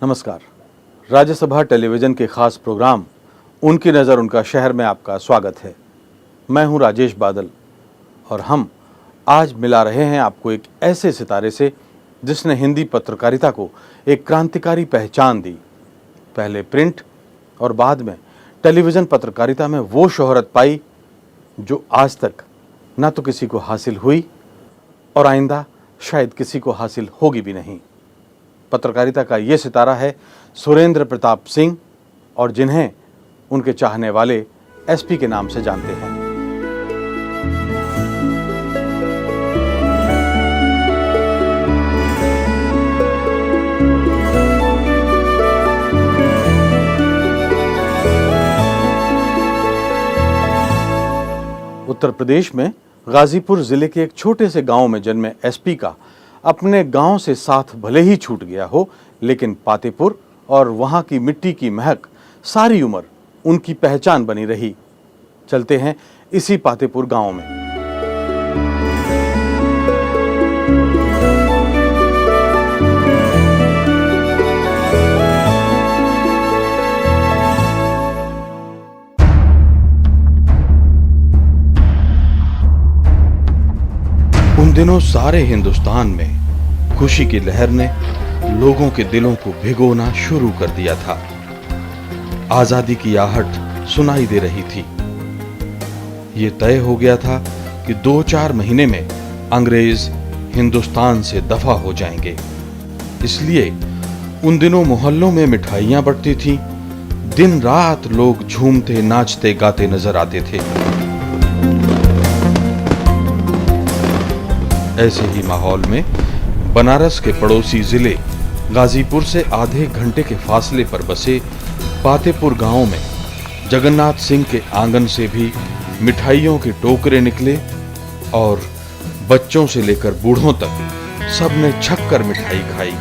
नमस्कार। राज्यसभा टेलीविज़न के खास प्रोग्राम उनकी नज़र उनका शहर में आपका स्वागत है। मैं हूं राजेश बादल और हम आज मिला रहे हैं आपको एक ऐसे सितारे से जिसने हिंदी पत्रकारिता को एक क्रांतिकारी पहचान दी। पहले प्रिंट और बाद में टेलीविज़न पत्रकारिता में वो शोहरत पाई जो आज तक ना तो किसी को हासिल हुई और आइंदा शायद किसी को हासिल होगी भी नहीं। पत्रकारिता का ये सितारा है सुरेंद्र प्रताप सिंह और जिन्हें उनके चाहने वाले एसपी के नाम से जानते हैं। उत्तर प्रदेश में गाजीपुर जिले के एक छोटे से गांव में जन्मे एसपी का अपने गांव से साथ भले ही छूट गया हो, लेकिन पातेपुर और वहां की मिट्टी की महक सारी उम्र उनकी पहचान बनी रही। चलते हैं इसी पातेपुर गांव में। उन दिनों सारे हिंदुस्तान में खुशी की लहर ने लोगों के दिलों को भिगोना शुरू कर दिया था। आजादी की आहट सुनाई दे रही थी। ये तय हो गया था कि 2-4 महीने में अंग्रेज हिंदुस्तान से दफा हो जाएंगे। इसलिए उन दिनों मोहल्लों में मिठाइयां बंटती थीं। दिन रात लोग झूमते नाचते गाते नजर आते थे। ऐसे ही माहौल में बनारस के पड़ोसी जिले गाजीपुर से आधे घंटे के फासले पर बसे पातेपुर गांव में जगन्नाथ सिंह के आंगन से भी मिठाइयों के टोकरे निकले और बच्चों से लेकर बूढ़ों तक सबने छक्कर मिठाई खाई।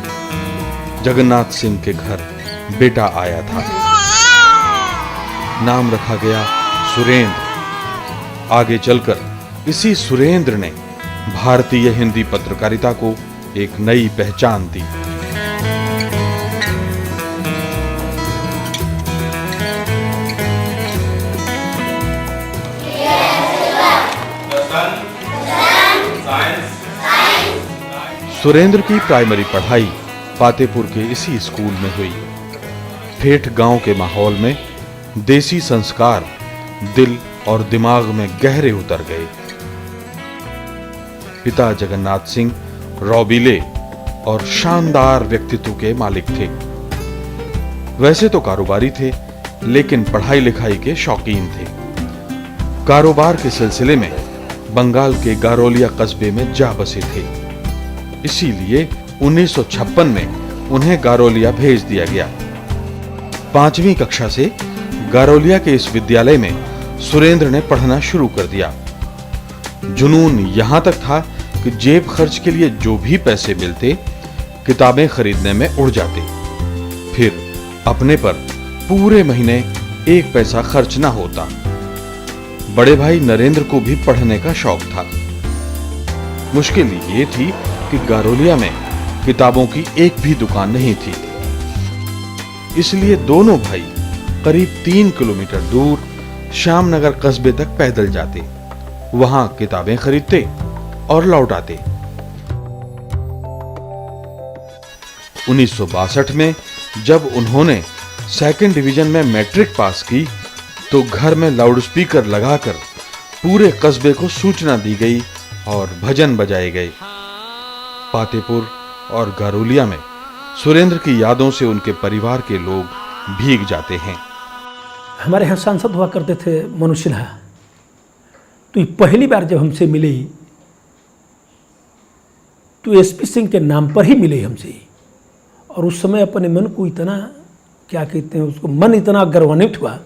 जगन्नाथ सिंह के घर बेटा आया था। नाम रखा गया सुरेंद्र। आगे चलकर इसी सुरेंद्र ने भारतीय हिंदी पत्रकारिता को एक नई पहचान दी। सुरेंद्र की प्राइमरी पढ़ाई पातेपुर के इसी स्कूल में हुई। ठेठ गांव के माहौल में देसी संस्कार दिल और दिमाग में गहरे उतर गए। पिता जगन्नाथ सिंह रौबीले और शानदार व्यक्तित्व के मालिक थे। वैसे तो कारोबारी थे, लेकिन पढ़ाई लिखाई के शौकीन थे। कारोबार के सिलसिले में बंगाल के गारोलिया कस्बे में जा बसे थे। इसीलिए 1956 में उन्हें गारोलिया भेज दिया गया। 5वीं कक्षा से गारोलिया के इस विद्यालय में सुरेंद्र ने पढ़ना शुरू कर दिया। जुनून यहां तक था कि जेब खर्च के लिए जो भी पैसे मिलते किताबें खरीदने में उड़ जाते। फिर अपने पर पूरे महीने 1 पैसा खर्च ना होता। बड़े भाई नरेंद्र को भी पढ़ने का शौक था। मुश्किल ये थी कि गारोलिया में किताबों की एक भी दुकान नहीं थी। इसलिए दोनों भाई करीब 3 किलोमीटर दूर श्यामनगर कस्बे तक पैदल जाते, वहां किताबें खरीदते और लौट आते। 1962 में जब उन्होंने 2nd डिवीजन में मैट्रिक पास की तो घर में लाउडस्पीकर लगाकर पूरे कस्बे को सूचना दी गई और भजन बजाए गए। पातेपुर और गारोलिया में सुरेंद्र की यादों से उनके परिवार के लोग भीग जाते हैं। हमारे यहाँ सांसद हुआ करते थे मनोज सिन्हा। तो ये पहली बार जब हमसे मिले तो एसपी सिंह के नाम पर ही मिले हमसे। और उस समय अपने मन को इतना, क्या कहते हैं उसको, मन इतना गर्वान्वित हुआ,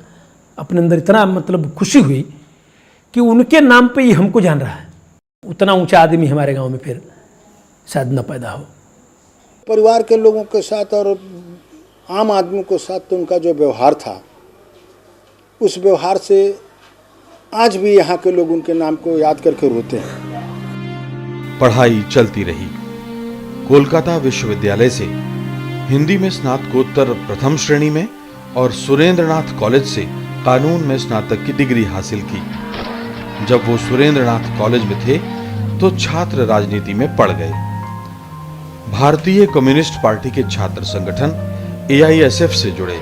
अपने अंदर इतना मतलब खुशी हुई कि उनके नाम पे ही हमको जान रहा है। उतना ऊंचा आदमी हमारे गांव में फिर शायद न पैदा हो। परिवार के लोगों के साथ और आम आदमी के साथ तो उनका जो व्यवहार था, उस व्यवहार से आज भी यहाँ के लोग उनके नाम को याद करके रोते हैं। पढ़ाई चलती रही। कोलकाता विश्वविद्यालय से हिंदी में स्नातकोत्तर प्रथम श्रेणी में और सुरेंद्रनाथ कॉलेज से कानून में स्नातक की डिग्री हासिल की। जब वो सुरेंद्रनाथ कॉलेज में थे तो छात्र राजनीति में पड़ गए। भारतीय कम्युनिस्ट पार्टी के छात्र संगठन AISF से जुड़े,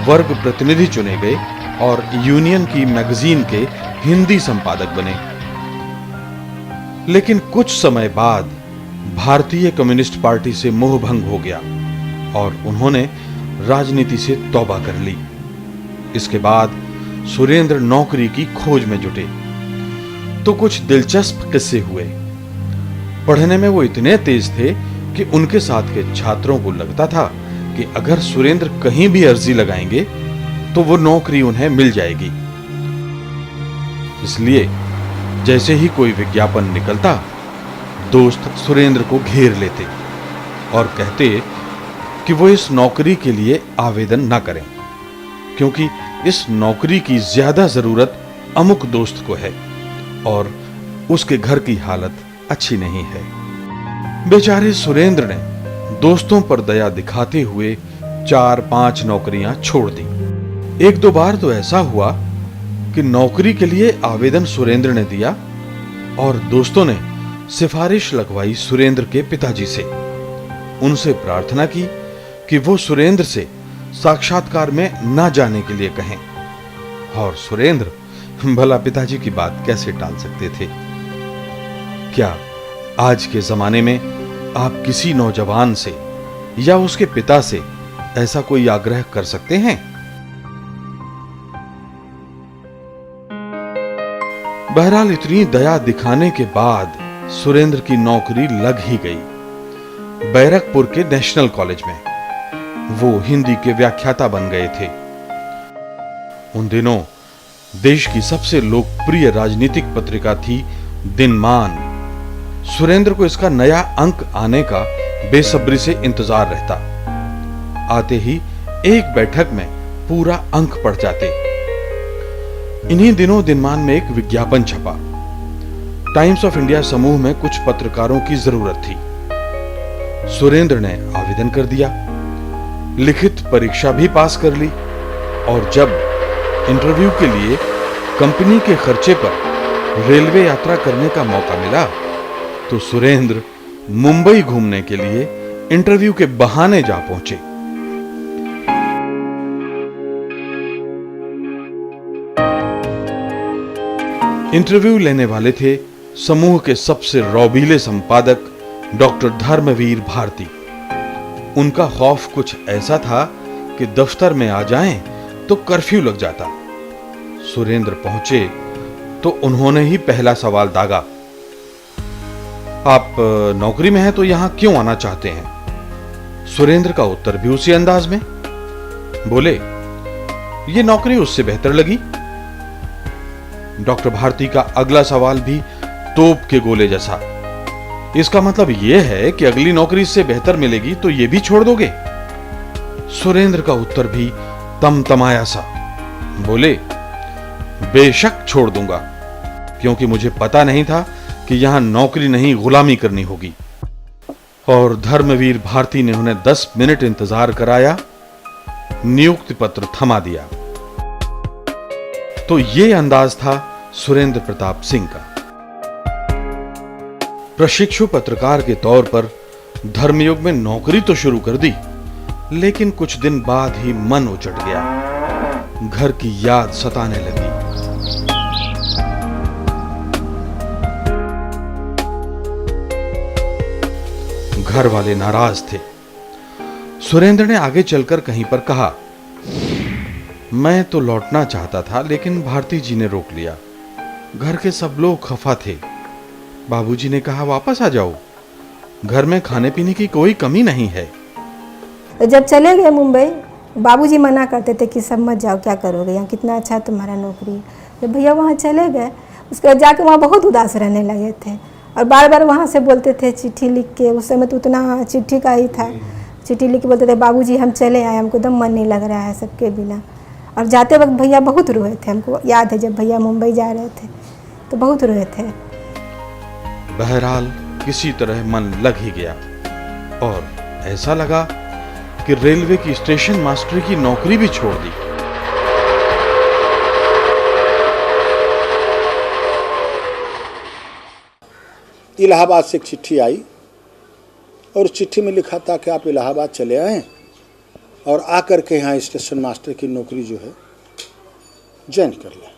वर्ग प्रतिनिधि चुने गए और यूनियन की मैगजीन के हिंदी संपादक बने। लेकिन कुछ समय बाद भारतीय कम्युनिस्ट पार्टी से मोह भंग हो गया और उन्होंने राजनीति से तौबा कर ली। इसके बाद सुरेंद्र नौकरी की खोज में जुटे तो कुछ दिलचस्प किस्से हुए। पढ़ने में वो इतने तेज थे कि उनके साथ के छात्रों को लगता था कि अगर सुरेंद्र कहीं भी अर्जी लगाएंगे तो वो नौकरी उन्हें मिल जाएगी। इसलिए जैसे ही कोई विज्ञापन निकलता, दोस्त सुरेंद्र को घेर लेते और कहते कि वो इस नौकरी के लिए आवेदन न करें, क्योंकि इस नौकरी की ज्यादा जरूरत अमुक दोस्त को है और उसके घर की हालत अच्छी नहीं है। बेचारे सुरेंद्र ने दोस्तों पर दया दिखाते हुए 4-5 नौकरियां छोड़ दी। 1-2 बार तो ऐसा हुआ कि नौकरी के लिए आवेदन सुरेंद्र ने दिया और दोस्तों ने सिफारिश लगवाई सुरेंद्र के पिताजी से। उनसे प्रार्थना की कि वो सुरेंद्र से साक्षात्कार में न जाने के लिए कहें, और सुरेंद्र भला पिताजी की बात कैसे टाल सकते थे। क्या आज के जमाने में आप किसी नौजवान से या उसके पिता से ऐसा कोई आग्रह कर सकते हैं? बहरहाल इतनी दया दिखाने के बाद सुरेंद्र की नौकरी लग ही गई। बैरकपुर के नेशनल कॉलेज में वो हिंदी के व्याख्याता बन गए थे। उन दिनों देश की सबसे लोकप्रिय राजनीतिक पत्रिका थी दिनमान। सुरेंद्र को इसका नया अंक आने का बेसब्री से इंतजार रहता। आते ही एक बैठक में पूरा अंक पढ़ जाते। इन्हीं दिनों दिनमान में एक विज्ञापन छपा। टाइम्स ऑफ इंडिया समूह में कुछ पत्रकारों की जरूरत थी। सुरेंद्र ने आवेदन कर दिया, लिखित परीक्षा भी पास कर ली और जब इंटरव्यू के लिए कंपनी के खर्चे पर रेलवे यात्रा करने का मौका मिला तो सुरेंद्र मुंबई घूमने के लिए इंटरव्यू के बहाने जा पहुंचे। इंटरव्यू लेने वाले थे समूह के सबसे रौबीले संपादक डॉक्टर धर्मवीर भारती। उनका खौफ कुछ ऐसा था कि दफ्तर में आ जाएं तो कर्फ्यू लग जाता। सुरेंद्र पहुंचे तो उन्होंने ही पहला सवाल दागा, आप नौकरी में हैं तो यहां क्यों आना चाहते हैं? सुरेंद्र का उत्तर भी उसी अंदाज में। बोले, ये नौकरी उससे बेहतर लगी। डॉक्टर भारती का अगला सवाल भी तोप के गोले जैसा, इसका मतलब यह है कि अगली नौकरी इससे बेहतर मिलेगी तो यह भी छोड़ दोगे? सुरेंद्र का उत्तर भी तमतमाया सा। बोले, बेशक छोड़ दूंगा, क्योंकि मुझे पता नहीं था कि यहां नौकरी नहीं गुलामी करनी होगी। और धर्मवीर भारती ने उन्हें 10 मिनट इंतजार कराया, नियुक्ति पत्र थमा दिया। तो ये अंदाज था सुरेंद्र प्रताप सिंह का। प्रशिक्षु पत्रकार के तौर पर धर्मयुग में नौकरी तो शुरू कर दी, लेकिन कुछ दिन बाद ही मन उचट गया। घर की याद सताने लगी। घर वाले नाराज थे। सुरेंद्र ने आगे चलकर कहीं पर कहा, मैं तो लौटना चाहता था, लेकिन भारती जी ने रोक लिया। घर के सब लोग खफा थे। बाबूजी ने कहा, वापस आ जाओ, घर में खाने पीने की कोई कमी नहीं है। जब चले गए मुंबई, बाबूजी मना करते थे कि सब मत जाओ, क्या करोगे, यहाँ कितना अच्छा तुम्हारा नौकरी। जब भैया वहाँ चले गए, उसके बाद जाके वहाँ बहुत उदास रहने लगे थे और बार बार वहाँ से बोलते थे चिट्ठी लिख के। उस समय तो उतना चिट्ठी का ही था, चिट्ठी लिख के बोलते थे, बाबूजी हम चले आए, हमको एकदम मन नहीं लग रहा है सबके बिना। और जाते वक्त भैया बहुत रोए थे। हमको याद है जब भैया मुंबई जा रहे थे तो बहुत रोए थे। बहरहाल किसी तरह मन लग ही गया और ऐसा लगा कि रेलवे की स्टेशन मास्टर की नौकरी भी छोड़ दी। इलाहाबाद से एक चिट्ठी आई और उस चिट्ठी में लिखा था कि आप इलाहाबाद चले आएँ और आकर के यहाँ स्टेशन मास्टर की नौकरी जो है ज्वाइन कर लें।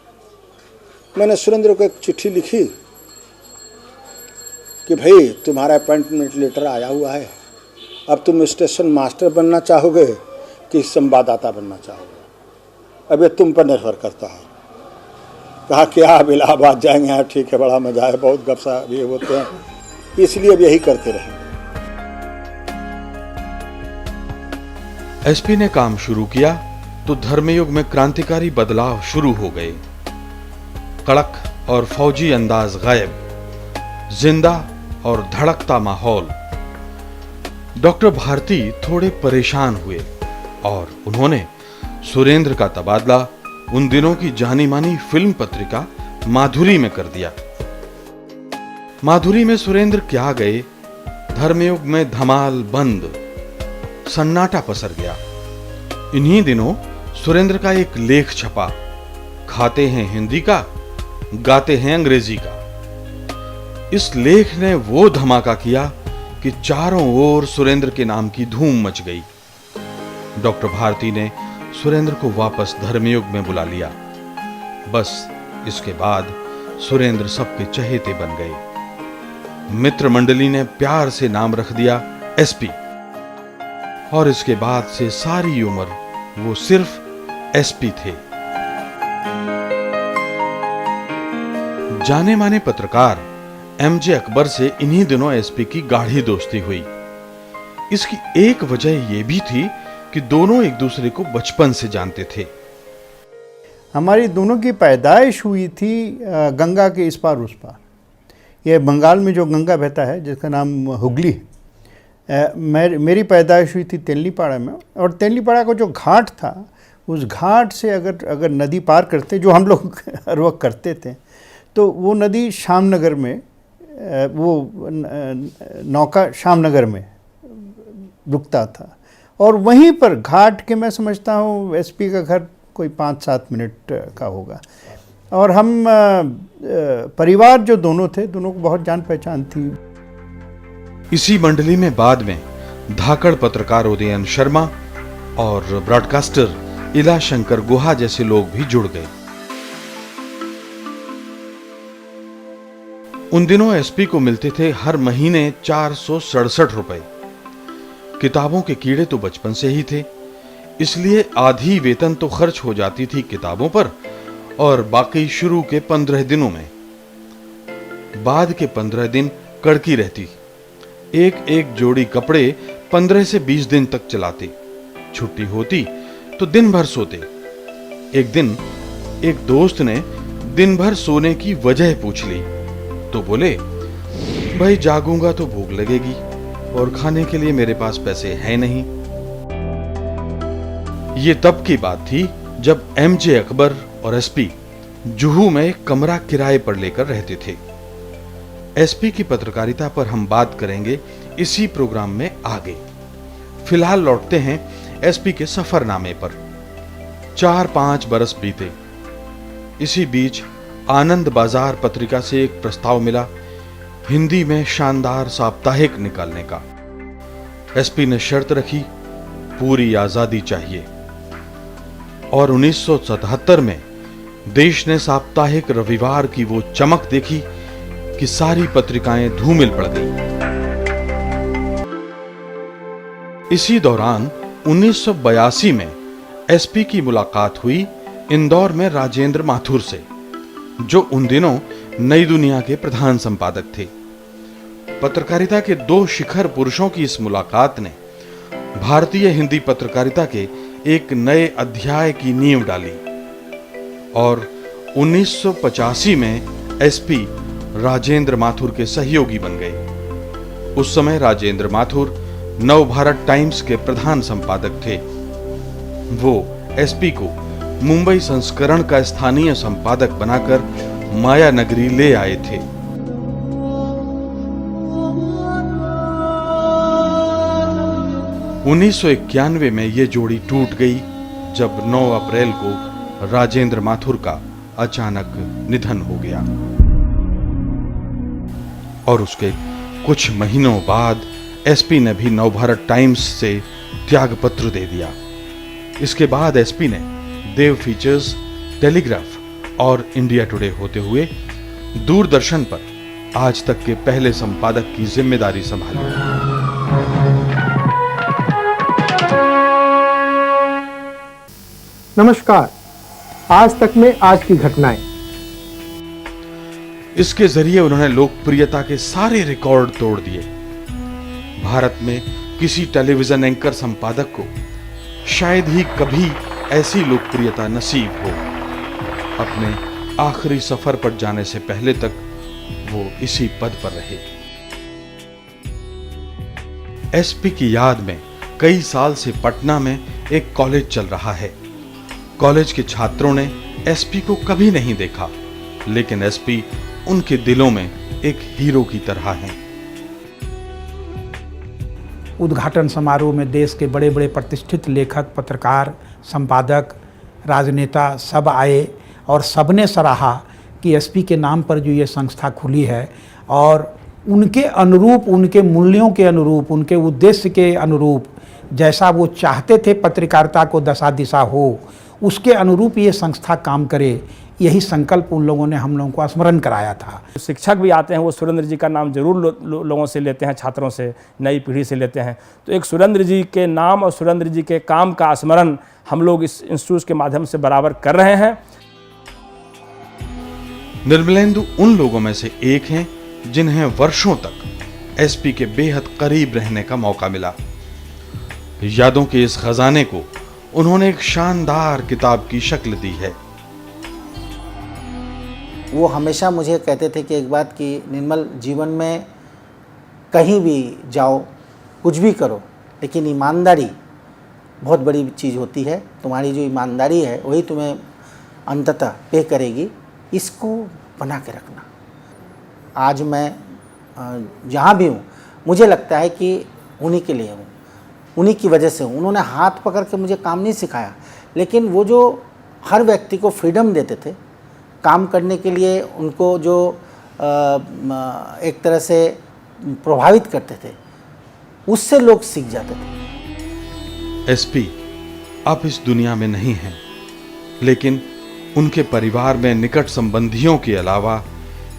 मैंने सुरेंद्र को एक चिट्ठी लिखी कि भाई तुम्हारा अपॉइंटमेंट लेटर आया हुआ है, अब तुम स्टेशन मास्टर बनना चाहोगे कि संवाददाता बनना चाहोगे, अब ये तुम पर निर्भर करता है। कहा कि आप इलाहाबाद जाएंगे, हाँ ठीक है, बड़ा मजा है, बहुत गपसा ये होते हैं, इसलिए अब यही करते रहेंगे। एसपी ने काम शुरू किया तो धर्मयुग में क्रांतिकारी बदलाव शुरू हो गए। कड़क और फौजी अंदाज गायब, जिंदा और धड़कता माहौल। डॉक्टर भारती थोड़े परेशान हुए और उन्होंने सुरेंद्र का तबादला उन दिनों की जानी मानी फिल्म पत्रिका माधुरी में कर दिया। माधुरी में सुरेंद्र क्या गए, धर्मयुग में धमाल बंद, सन्नाटा पसर गया। इन्हीं दिनों सुरेंद्र का एक लेख छपा, खाते हैं हिंदी का, गाते हैं अंग्रेजी का। इस लेख ने वो धमाका किया कि चारों ओर सुरेंद्र के नाम की धूम मच गई। डॉक्टर भारती ने सुरेंद्र को वापस धर्मयुग में बुला लिया। बस इसके बाद सुरेंद्र सबके चहेते बन गए। मित्र मंडली ने प्यार से नाम रख दिया एसपी, और इसके बाद से सारी उम्र वो सिर्फ एसपी थे। जाने माने पत्रकार एमजे अकबर से इन्हीं दिनों एसपी की गाढ़ी दोस्ती हुई। इसकी एक वजह यह भी थी कि दोनों एक दूसरे को बचपन से जानते थे। हमारी दोनों की पैदाइश हुई थी गंगा के इस पार उस पार। ये बंगाल में जो गंगा बहता है जिसका नाम हुगली है, मेरी पैदाइश हुई थी तेलनीपाड़ा में। और तेलनीपाड़ा का जो घाट था, उस घाट से अगर नदी पार करते, जो हम लोग हर वक्त करते थे, तो वो नदी शामनगर में, वो नौका शामनगर में रुकता था। और वहीं पर घाट के, मैं समझता हूँ एसपी का घर कोई 5-7 मिनट का होगा। और हम परिवार जो दोनों थे, दोनों को बहुत जान पहचान थी। इसी मंडली में बाद में धाकड़ पत्रकार उदयन शर्मा और ब्रॉडकास्टर इला शंकर गुहा जैसे लोग भी जुड़ गए। उन दिनों एसपी को मिलते थे हर महीने 467 रुपए। किताबों के कीड़े तो बचपन से ही थे, इसलिए आधी वेतन तो खर्च हो जाती थी किताबों पर और बाकी शुरू के 15 दिनों में। बाद के 15 दिन कड़की रहती। एक एक जोड़ी कपड़े 15 से 20 दिन तक चलाते। छुट्टी होती तो दिन भर सोते। एक दिन एक दोस्त ने दिन भर सोने की वजह पूछ ली तो बोले, भाई जागूंगा तो भूख लगेगी और खाने के लिए मेरे पास पैसे हैं नहीं। ये तब की बात थी जब एमजे अकबर और एसपी जुहू में कमरा किराए पर लेकर रहते थे। एसपी की पत्रकारिता पर हम बात करेंगे इसी प्रोग्राम में आगे। फिलहाल लौटते हैं एसपी के सफरनामे पर। 4-5 बरस बीते। इसी बीच आनंद बाजार पत्रिका से एक प्रस्ताव मिला हिंदी में शानदार साप्ताहिक निकालने का। एसपी ने शर्त रखी, पूरी आजादी चाहिए। और 1977 में देश ने साप्ताहिक रविवार की वो चमक देखी कि सारी पत्रिकाएं धूमिल पड़ गईं। इसी दौरान 1982 में एसपी की मुलाकात हुई इंदौर में राजेंद्र माथुर से, जो उन दिनों नई दुनिया के प्रधान संपादक थे। पत्रकारिता के 2 शिखर पुरुषों की इस मुलाकात ने भारतीय हिंदी पत्रकारिता के एक नए अध्याय की नींव डाली और 1985 में एसपी राजेंद्र माथुर के सहयोगी बन गए। उस समय राजेंद्र माथुर नवभारत टाइम्स के प्रधान संपादक थे। वो एसपी को मुंबई संस्करण का स्थानीय संपादक बनाकर माया नगरी ले आए थे। 1991 में ये जोड़ी टूट गई जब 9 अप्रैल को राजेंद्र माथुर का अचानक निधन हो गया और उसके कुछ महीनों बाद एसपी ने भी नवभारत टाइम्स से त्यागपत्र दे दिया। इसके बाद एसपी ने देव फीचर्स, टेलीग्राफ और इंडिया टुडे होते हुए दूरदर्शन पर आज तक के पहले संपादक की जिम्मेदारी संभाली। नमस्कार, आज तक में आज की घटनाएं। इसके जरिए उन्होंने लोकप्रियता के सारे रिकॉर्ड तोड़ दिए। भारत में किसी टेलीविजन एंकर संपादक को शायद ही कभी ऐसी लोकप्रियता नसीब हो। अपने आखिरी सफर पर जाने से पहले तक वो इसी पद पर रहे। एसपी की याद में कई साल से पटना में एक कॉलेज चल रहा है। कॉलेज के छात्रों ने एसपी को कभी नहीं देखा, लेकिन एसपी उनके दिलों में एक हीरो की तरह हैं। उद्घाटन समारोह में देश के बड़े बड़े प्रतिष्ठित लेखक, पत्रकार, संपादक, राजनेता सब आए और सबने सराहा कि एसपी के नाम पर जो ये संस्था खुली है और उनके अनुरूप, उनके मूल्यों के अनुरूप, उनके उद्देश्य के अनुरूप, जैसा वो चाहते थे पत्रकारिता को दशा दिशा हो, उसके अनुरूप ये संस्था काम करे, यही संकल्प उन लोगों ने हम लोगों को स्मरण कराया था। शिक्षक भी आते हैं, वो सुरेंद्र जी का नाम जरूर लोगों से लेते हैं, छात्रों से, नई पीढ़ी से लेते हैं। तो एक सुरेंद्र जी के नाम और सुरेंद्र जी के काम का स्मरण हम लोग इस इंस्टीट्यूट के माध्यम से बराबर कर रहे हैं। निर्मलेंदु उन लोगों में से एक हैं जिन्हें वर्षों तक एसपी के बेहद करीब रहने का मौका मिला। यादों के इस खजाने को उन्होंने एक शानदार किताब की शक्ल दी है। वो हमेशा मुझे कहते थे कि एक बात कि निर्मल, जीवन में कहीं भी जाओ, कुछ भी करो, लेकिन ईमानदारी बहुत बड़ी चीज़ होती है। तुम्हारी जो ईमानदारी है वही तुम्हें अंततः पे करेगी, इसको बना के रखना। आज मैं जहाँ भी हूँ, मुझे लगता है कि उन्हीं के लिए हूँ, उन्हीं की वजह से हूँ। उन्होंने हाथ पकड़ के मुझे काम नहीं सिखाया, लेकिन वो जो हर व्यक्ति को फ्रीडम देते थे काम करने के लिए, उनको जो एक तरह से प्रभावित करते थे, उससे लोग सीख जाते थे। एसपी अब इस दुनिया में नहीं हैं, लेकिन उनके परिवार में निकट संबंधियों के अलावा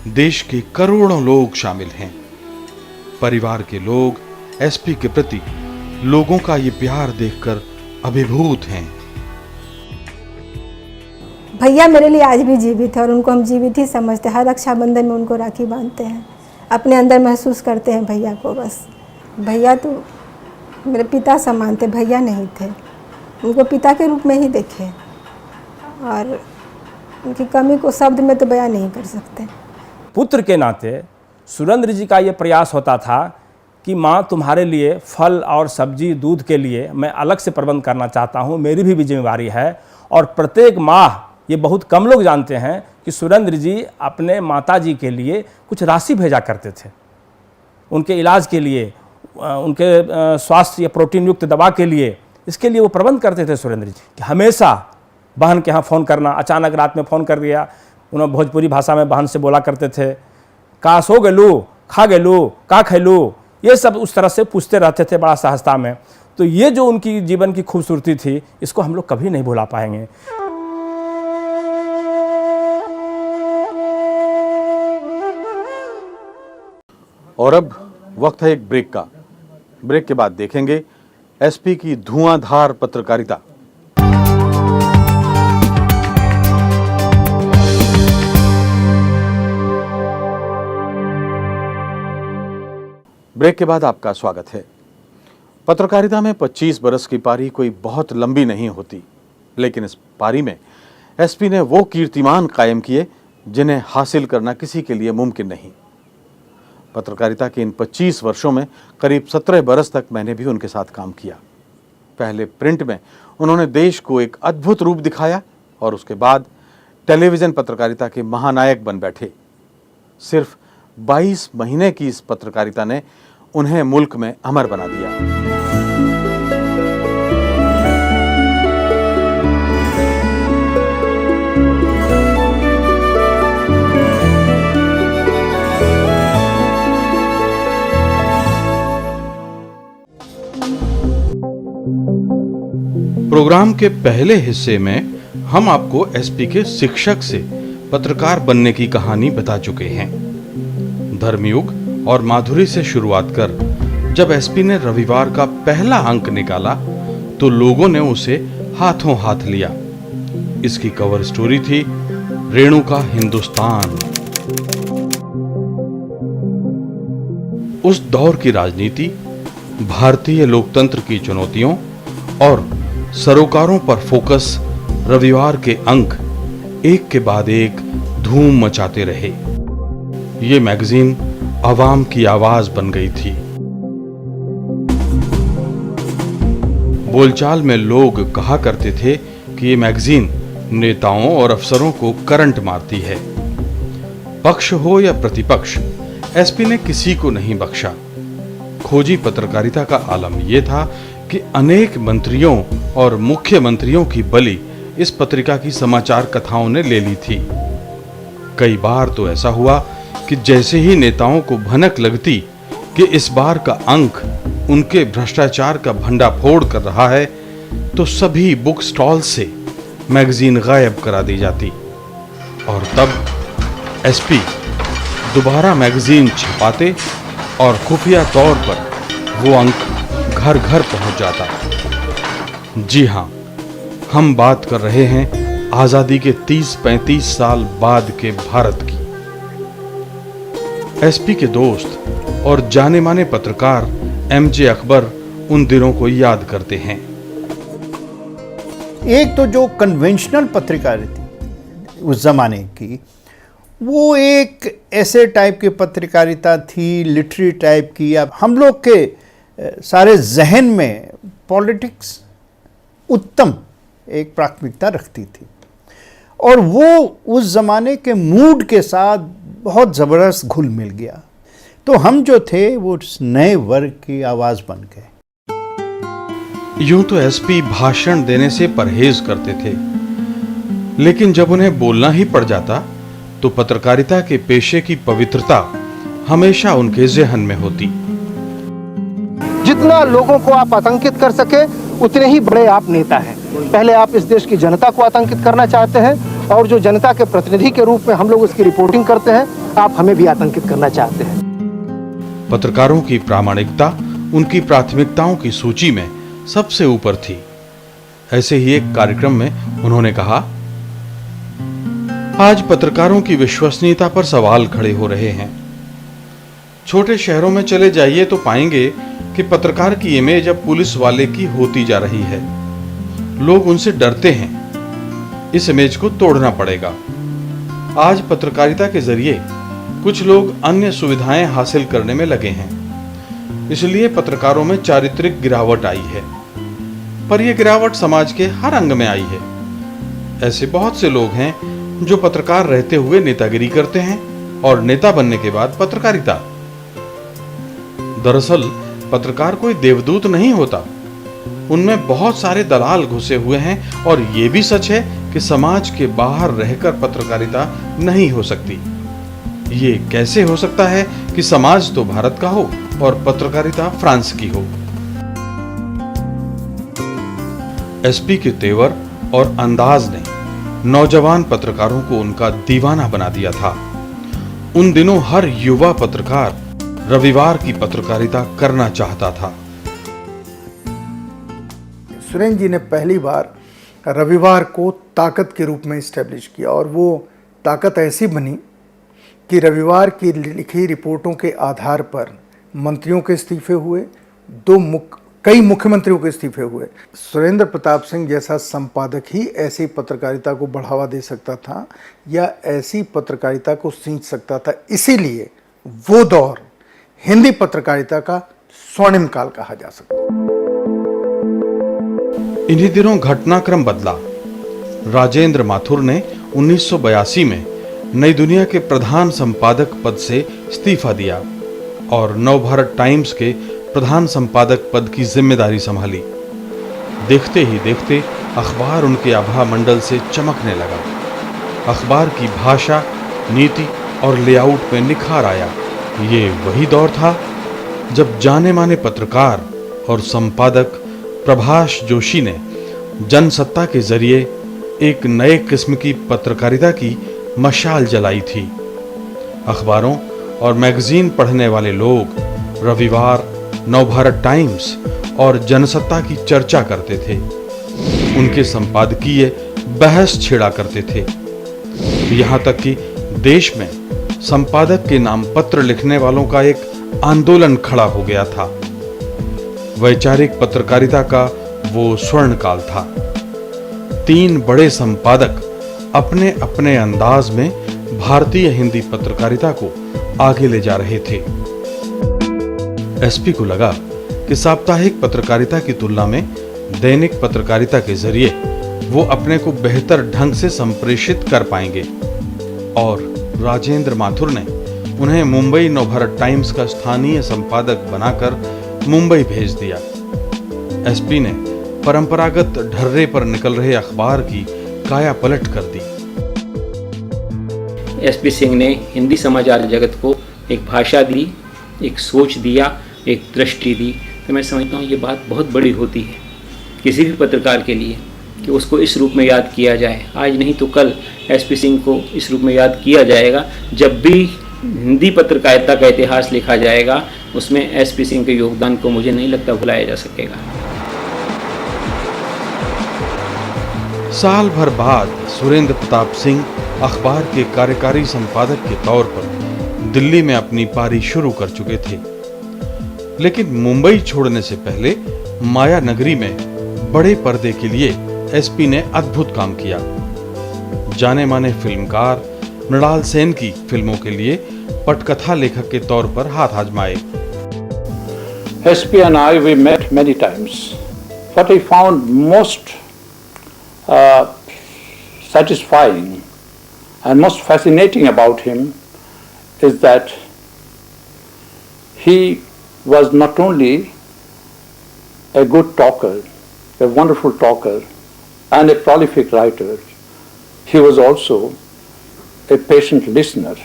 देश के करोड़ों लोग शामिल हैं। परिवार के लोग एसपी के प्रति लोगों का ये प्यार देखकर अभिभूत हैं। भैया मेरे लिए आज भी जीवित है और उनको हम जीवित ही समझते हैं। हर रक्षाबंधन में उनको राखी बांधते हैं, अपने अंदर महसूस करते हैं भैया को। बस भैया तो मेरे पिता समान थे, भैया नहीं थे, उनको पिता के रूप में ही देखे और उनकी कमी को शब्द में तो बयान नहीं कर सकते। पुत्र के नाते सुरेंद्र जी का ये प्रयास होता था कि माँ, तुम्हारे लिए फल और सब्जी, दूध के लिए मैं अलग से प्रबंध करना चाहता हूँ, मेरी भी जिम्मेवारी है। और प्रत्येक माह, ये बहुत कम लोग जानते हैं कि सुरेंद्र जी अपने माताजी के लिए कुछ राशि भेजा करते थे, उनके इलाज के लिए, उनके स्वास्थ्य या प्रोटीन युक्त दवा के लिए। इसके लिए वो प्रबंध करते थे सुरेंद्र जी कि हमेशा बहन के यहाँ फ़ोन करना। अचानक रात में फ़ोन कर दिया, उन्होंने भोजपुरी भाषा में बहन से बोला करते थे, का सो गेलू, खा गेलू, का खैलू, ये सब उस तरह से पूछते रहते थे बड़ा सहजता में। तो ये जो उनकी जीवन की खूबसूरती थी, इसको हम लोग कभी नहीं भुला पाएंगे। और अब वक्त है एक ब्रेक का। ब्रेक के बाद देखेंगे एसपी की धुआंधार पत्रकारिता। ब्रेक के बाद आपका स्वागत है। पत्रकारिता में 25 बरस की पारी कोई बहुत लंबी नहीं होती, लेकिन इस पारी में एसपी ने वो कीर्तिमान कायम किए जिन्हें हासिल करना किसी के लिए मुमकिन नहीं। पत्रकारिता के इन 25 वर्षों में करीब 17 बरस तक मैंने भी उनके साथ काम किया। पहले प्रिंट में उन्होंने देश को एक अद्भुत रूप दिखाया और उसके बाद टेलीविज़न पत्रकारिता के महानायक बन बैठे। सिर्फ 22 महीने की इस पत्रकारिता ने उन्हें मुल्क में अमर बना दिया। प्रोग्राम के पहले हिस्से में हम आपको एसपी के शिक्षक से पत्रकार बनने की कहानी बता चुके हैं। धर्मयुग और माधुरी से शुरुआत कर जब एसपी ने रविवार का पहला अंक निकाला तो लोगों ने उसे हाथों हाथ लिया। इसकी कवर स्टोरी थी रेणु का हिंदुस्तान। उस दौर की राजनीति, भारतीय लोकतंत्र की चुनौतियों और सरोकारों पर फोकस रविवार के अंक एक के बाद एक धूम मचाते रहे। ये मैगजीन आवाम की आवाज बन गई थी। बोलचाल में लोग कहा करते थे कि ये मैगजीन नेताओं और अफसरों को करंट मारती है। पक्ष हो या प्रतिपक्ष, एसपी ने किसी को नहीं बख्शा। खोजी पत्रकारिता का आलम यह था कि अनेक मंत्रियों और मुख्यमंत्रियों की बलि इस पत्रिका की समाचार कथाओं ने ले ली थी। कई बार तो ऐसा हुआ कि जैसे ही नेताओं को भनक लगती कि इस बार का अंक उनके भ्रष्टाचार का भंडाफोड़ कर रहा है, तो सभी बुक स्टॉल से मैगजीन गायब करा दी जाती और तब एसपी दोबारा मैगजीन छपाते और खुफिया तौर पर वो अंक घर घर पहुंच जाता। जी हां, हम बात कर रहे हैं आजादी के 30-35 साल बाद के भारत की। एसपी के दोस्त और जाने माने पत्रकार एमजे अकबर उन दिनों को याद करते हैं। एक तो जो कन्वेंशनल पत्रकारिता थी उस जमाने की, वो एक ऐसे टाइप की पत्रकारिता थी, लिटरेरी टाइप की। अब हम लोग के सारे जहन में पॉलिटिक्स उत्तम एक प्राथमिकता रखती थी और वो उस जमाने के मूड के साथ बहुत ज़बरदस्त घुल मिल गया। तो हम जो थे वो नए वर्ग की आवाज़ बन गए। यूं तो एसपी भाषण देने से परहेज करते थे, लेकिन जब उन्हें बोलना ही पड़ जाता तो पत्रकारिता के पेशे की पवित्रता हमेशा उनके ज़हन में होती। जितना लोगों को आप आतंकित कर सके उतने ही बड़े आप नेता हैं। पहले आप इस देश की जनता को आतंकित करना चाहते हैं और जो जनता के प्रतिनिधि के रूप में हम लोग उसकी रिपोर्टिंग करते हैं, आप हमें भी आतंकित करना चाहते हैं। पत्रकारों की प्रामाणिकता उनकी प्राथमिकताओं की सूची में सबसे ऊपर थी। ऐसे ही एक कार्यक्रम में उन्होंने कहा, आज पत्रकारों की विश्वसनीयता पर सवाल खड़े हो रहे हैं। छोटे शहरों में चले जाइए तो पाएंगे कि पत्रकार की इमेज अब पुलिस वाले की होती जा रही है। लोग उनसे डरते हैं। इस इमेज को तोड़ना पड़ेगा। आज पत्रकारिता के जरिए कुछ लोग अन्य सुविधाएं हासिल करने में लगे हैं, इसलिए पत्रकारों में चारित्रिक गिरावट आई है। पर यह गिरावट समाज के हर अंग में आई है। ऐसे बहुत से लोग हैं जो पत्रकार रहते हुए नेतागिरी करते हैं और नेता बनने के बाद पत्रकारिता। दरअसल पत्रकार कोई देवदूत नहीं होता, उनमें बहुत सारे दलाल घुसे हुए हैं और यह भी सच है कि समाज के बाहर रहकर पत्रकारिता नहीं हो सकती। ये कैसे हो सकता है कि समाज तो भारत का हो और पत्रकारिता फ्रांस की हो। एसपी के तेवर और अंदाज ने नौजवान पत्रकारों को उनका दीवाना बना दिया था। उन दिनों हर युवा पत्रकार रविवार की पत्रकारिता करना चाहता था। सुरेंद्र जी ने पहली बार रविवार को ताकत के रूप में इस्टेब्लिश किया और वो ताकत ऐसी बनी कि रविवार की लिखी रिपोर्टों के आधार पर मंत्रियों के इस्तीफे हुए, कई मुख्यमंत्रियों के इस्तीफे हुए। सुरेंद्र प्रताप सिंह जैसा संपादक ही ऐसी पत्रकारिता को बढ़ावा दे सकता था या ऐसी पत्रकारिता को सींच सकता था। इसीलिए वो दौर हिंदी पत्रकारिता का स्वर्णिम काल कहा जा सकता है। इन्हीं दिनों घटनाक्रम बदला। राजेंद्र माथुर ने 1982 में नई दुनिया के प्रधान संपादक पद से इस्तीफा दिया और नवभारत टाइम्स के प्रधान संपादक पद की जिम्मेदारी संभाली। देखते ही देखते अखबार उनके आभा मंडल से चमकने लगा। अखबार की भाषा, नीति और लेआउट में निखार आया। ये वही दौर था जब जाने माने पत्रकार और संपादक प्रभाष जोशी ने जनसत्ता के जरिए एक नए किस्म की पत्रकारिता की मशाल जलाई थी। अखबारों और मैगजीन पढ़ने वाले लोग रविवार, नवभारत टाइम्स और जनसत्ता की चर्चा करते थे, उनके संपादकीय बहस छेड़ा करते थे। यहां तक कि देश में संपादक के नाम पत्र लिखने वालों का एक आंदोलन खड़ा हो गया था। वैचारिक पत्रकारिता का वो स्वर्ण काल था। 3 बड़े संपादक अपने अपने अंदाज में भारतीय हिंदी पत्रकारिता को आगे ले जा रहे थे। एसपी को लगा कि साप्ताहिक पत्रकारिता की तुलना में दैनिक पत्रकारिता के जरिए वो अपने को बेहतर ढंग से संप्रेषित कर पाएंगे, और राजेंद्र माथुर ने उन्हें मुंबई नवभारत टाइम्स का स्थानीय संपादक बनाकर मुंबई भेज दिया। एसपी ने परंपरागत ढर्रे पर निकल रहे अखबार की काया पलट कर दी। एसपी सिंह ने हिंदी समाचार जगत को एक भाषा दी, एक सोच दिया, एक दृष्टि दी। तो मैं समझता हूँ ये बात बहुत बड़ी होती है किसी भी पत्रकार के लिए कि उसको इस रूप में याद किया जाए। आज नहीं तो कल एसपी सिंह को इस रूप में याद किया जाएगा। जब भी हिंदी पत्रकारिता का इतिहास लिखा जाएगा उसमें एसपी सिंह के योगदान को मुझे नहीं लगता भुलाया जा सकेगा। साल भर बाद सुरेंद्र प्रताप सिंह अखबार के कार्यकारी संपादक के तौर पर दिल्ली में अपनी पारी शुरू कर चुके थे, लेकिन मुंबई छोड़ने से पहले माया नगरी में बड़े पर्दे के लिए एसपी ने अद्भुत काम किया। जाने माने फिल्मकार मृणाल सेन की फिल्मों के लिए पटकथा लेखक के तौर पर हाथ आजमाए। SP and I, we met many times. What I found most satisfying and most fascinating about him is that he was not only a good talker, a wonderful talker, and a prolific writer, he was also a patient listener,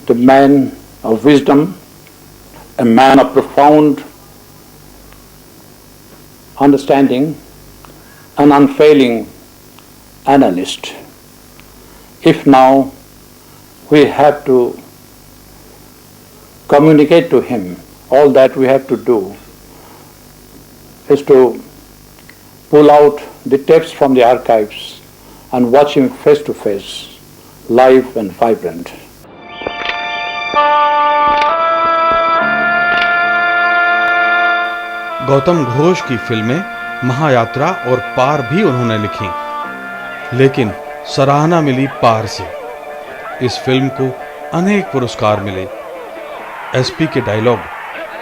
the man of wisdom, a man of profound understanding, an unfailing analyst. If now we have to communicate to him, all that we have to do is to pull out the tapes from the archives and watch him face to face, live and vibrant. Gautam Ghosh की फिल्में महायात्रा और पार भी उन्होंने लिखी, लेकिन सराहना मिली पार से। इस फिल्म को अनेक पुरस्कार मिले। एसपी के डायलॉग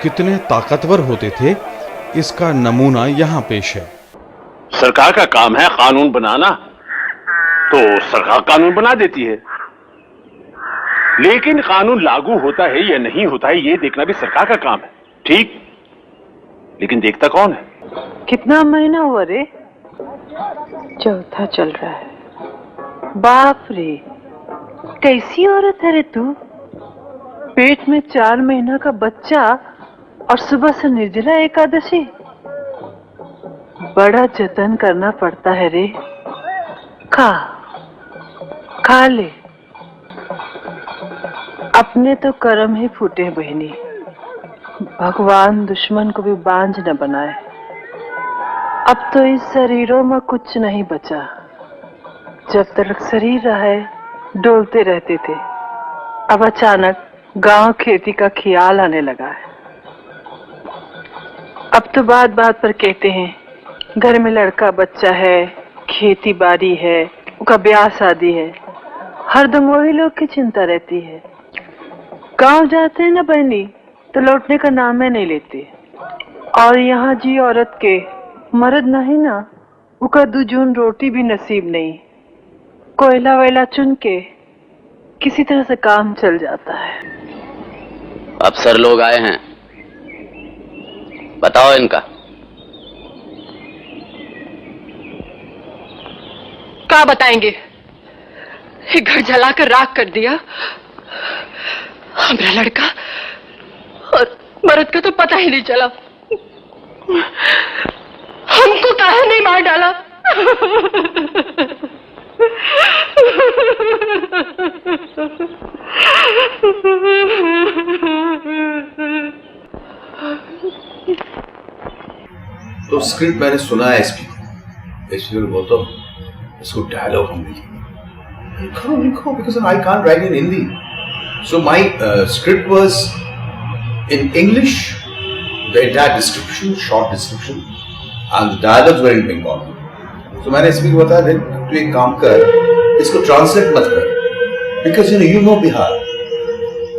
कितने ताकतवर होते थे, इसका नमूना यहां पेश है। सरकार का काम है कानून बनाना, तो सरकार कानून बना देती है, लेकिन कानून लागू होता है या नहीं होता है ये देखना भी सरकार का काम है। ठीक, लेकिन देखता कौन है? कितना महीना हुआ रे? चौथा चल रहा है। बाप रे, कैसी औरत है रे तू? पेट में 4 महीना का बच्चा और सुबह से निर्जला एकादशी। बड़ा जतन करना पड़ता है रे। खा ले। अपने तो कर्म ही फूटे बहनी, भगवान दुश्मन को भी बांझ न बनाए। अब तो इस शरीरों में कुछ नहीं बचा। जब तक शरीर रहे डोलते रहते थे, अब अचानक गांव खेती का ख्याल आने लगा है। अब तो बात बात पर कहते हैं घर में लड़का बच्चा है, खेती बाड़ी है, उसका ब्याह शादी है। हरदम वही लोग की चिंता रहती है। गांव जाते हैं ना बहनी तो लौटने का नाम है नहीं लेते। और यहाँ जी औरत के मर्द नहीं ना, उसका 2 जून रोटी भी नसीब नहीं। कोयला वेला चुन के किसी तरह से काम चल जाता है। अफसर लोग आए हैं, बताओ इनका। क्या बताएंगे? ये घर जलाकर राख कर दिया। हमारा लड़का और मर्द का तो पता ही नहीं चला। हमको काहे नहीं मार डाला? तो स्क्रिप्ट मैंने सुना है एसपी को बोलता हूँ इसको डायलॉग हम लिखो because I can't write in Hindi. So my script was in English, the entire description, short description, and the dialogues were in Bengali. So मैंने एसपी को बताया देख तू एक काम कर इसको ट्रांसलेट मत कर because you know Bihar,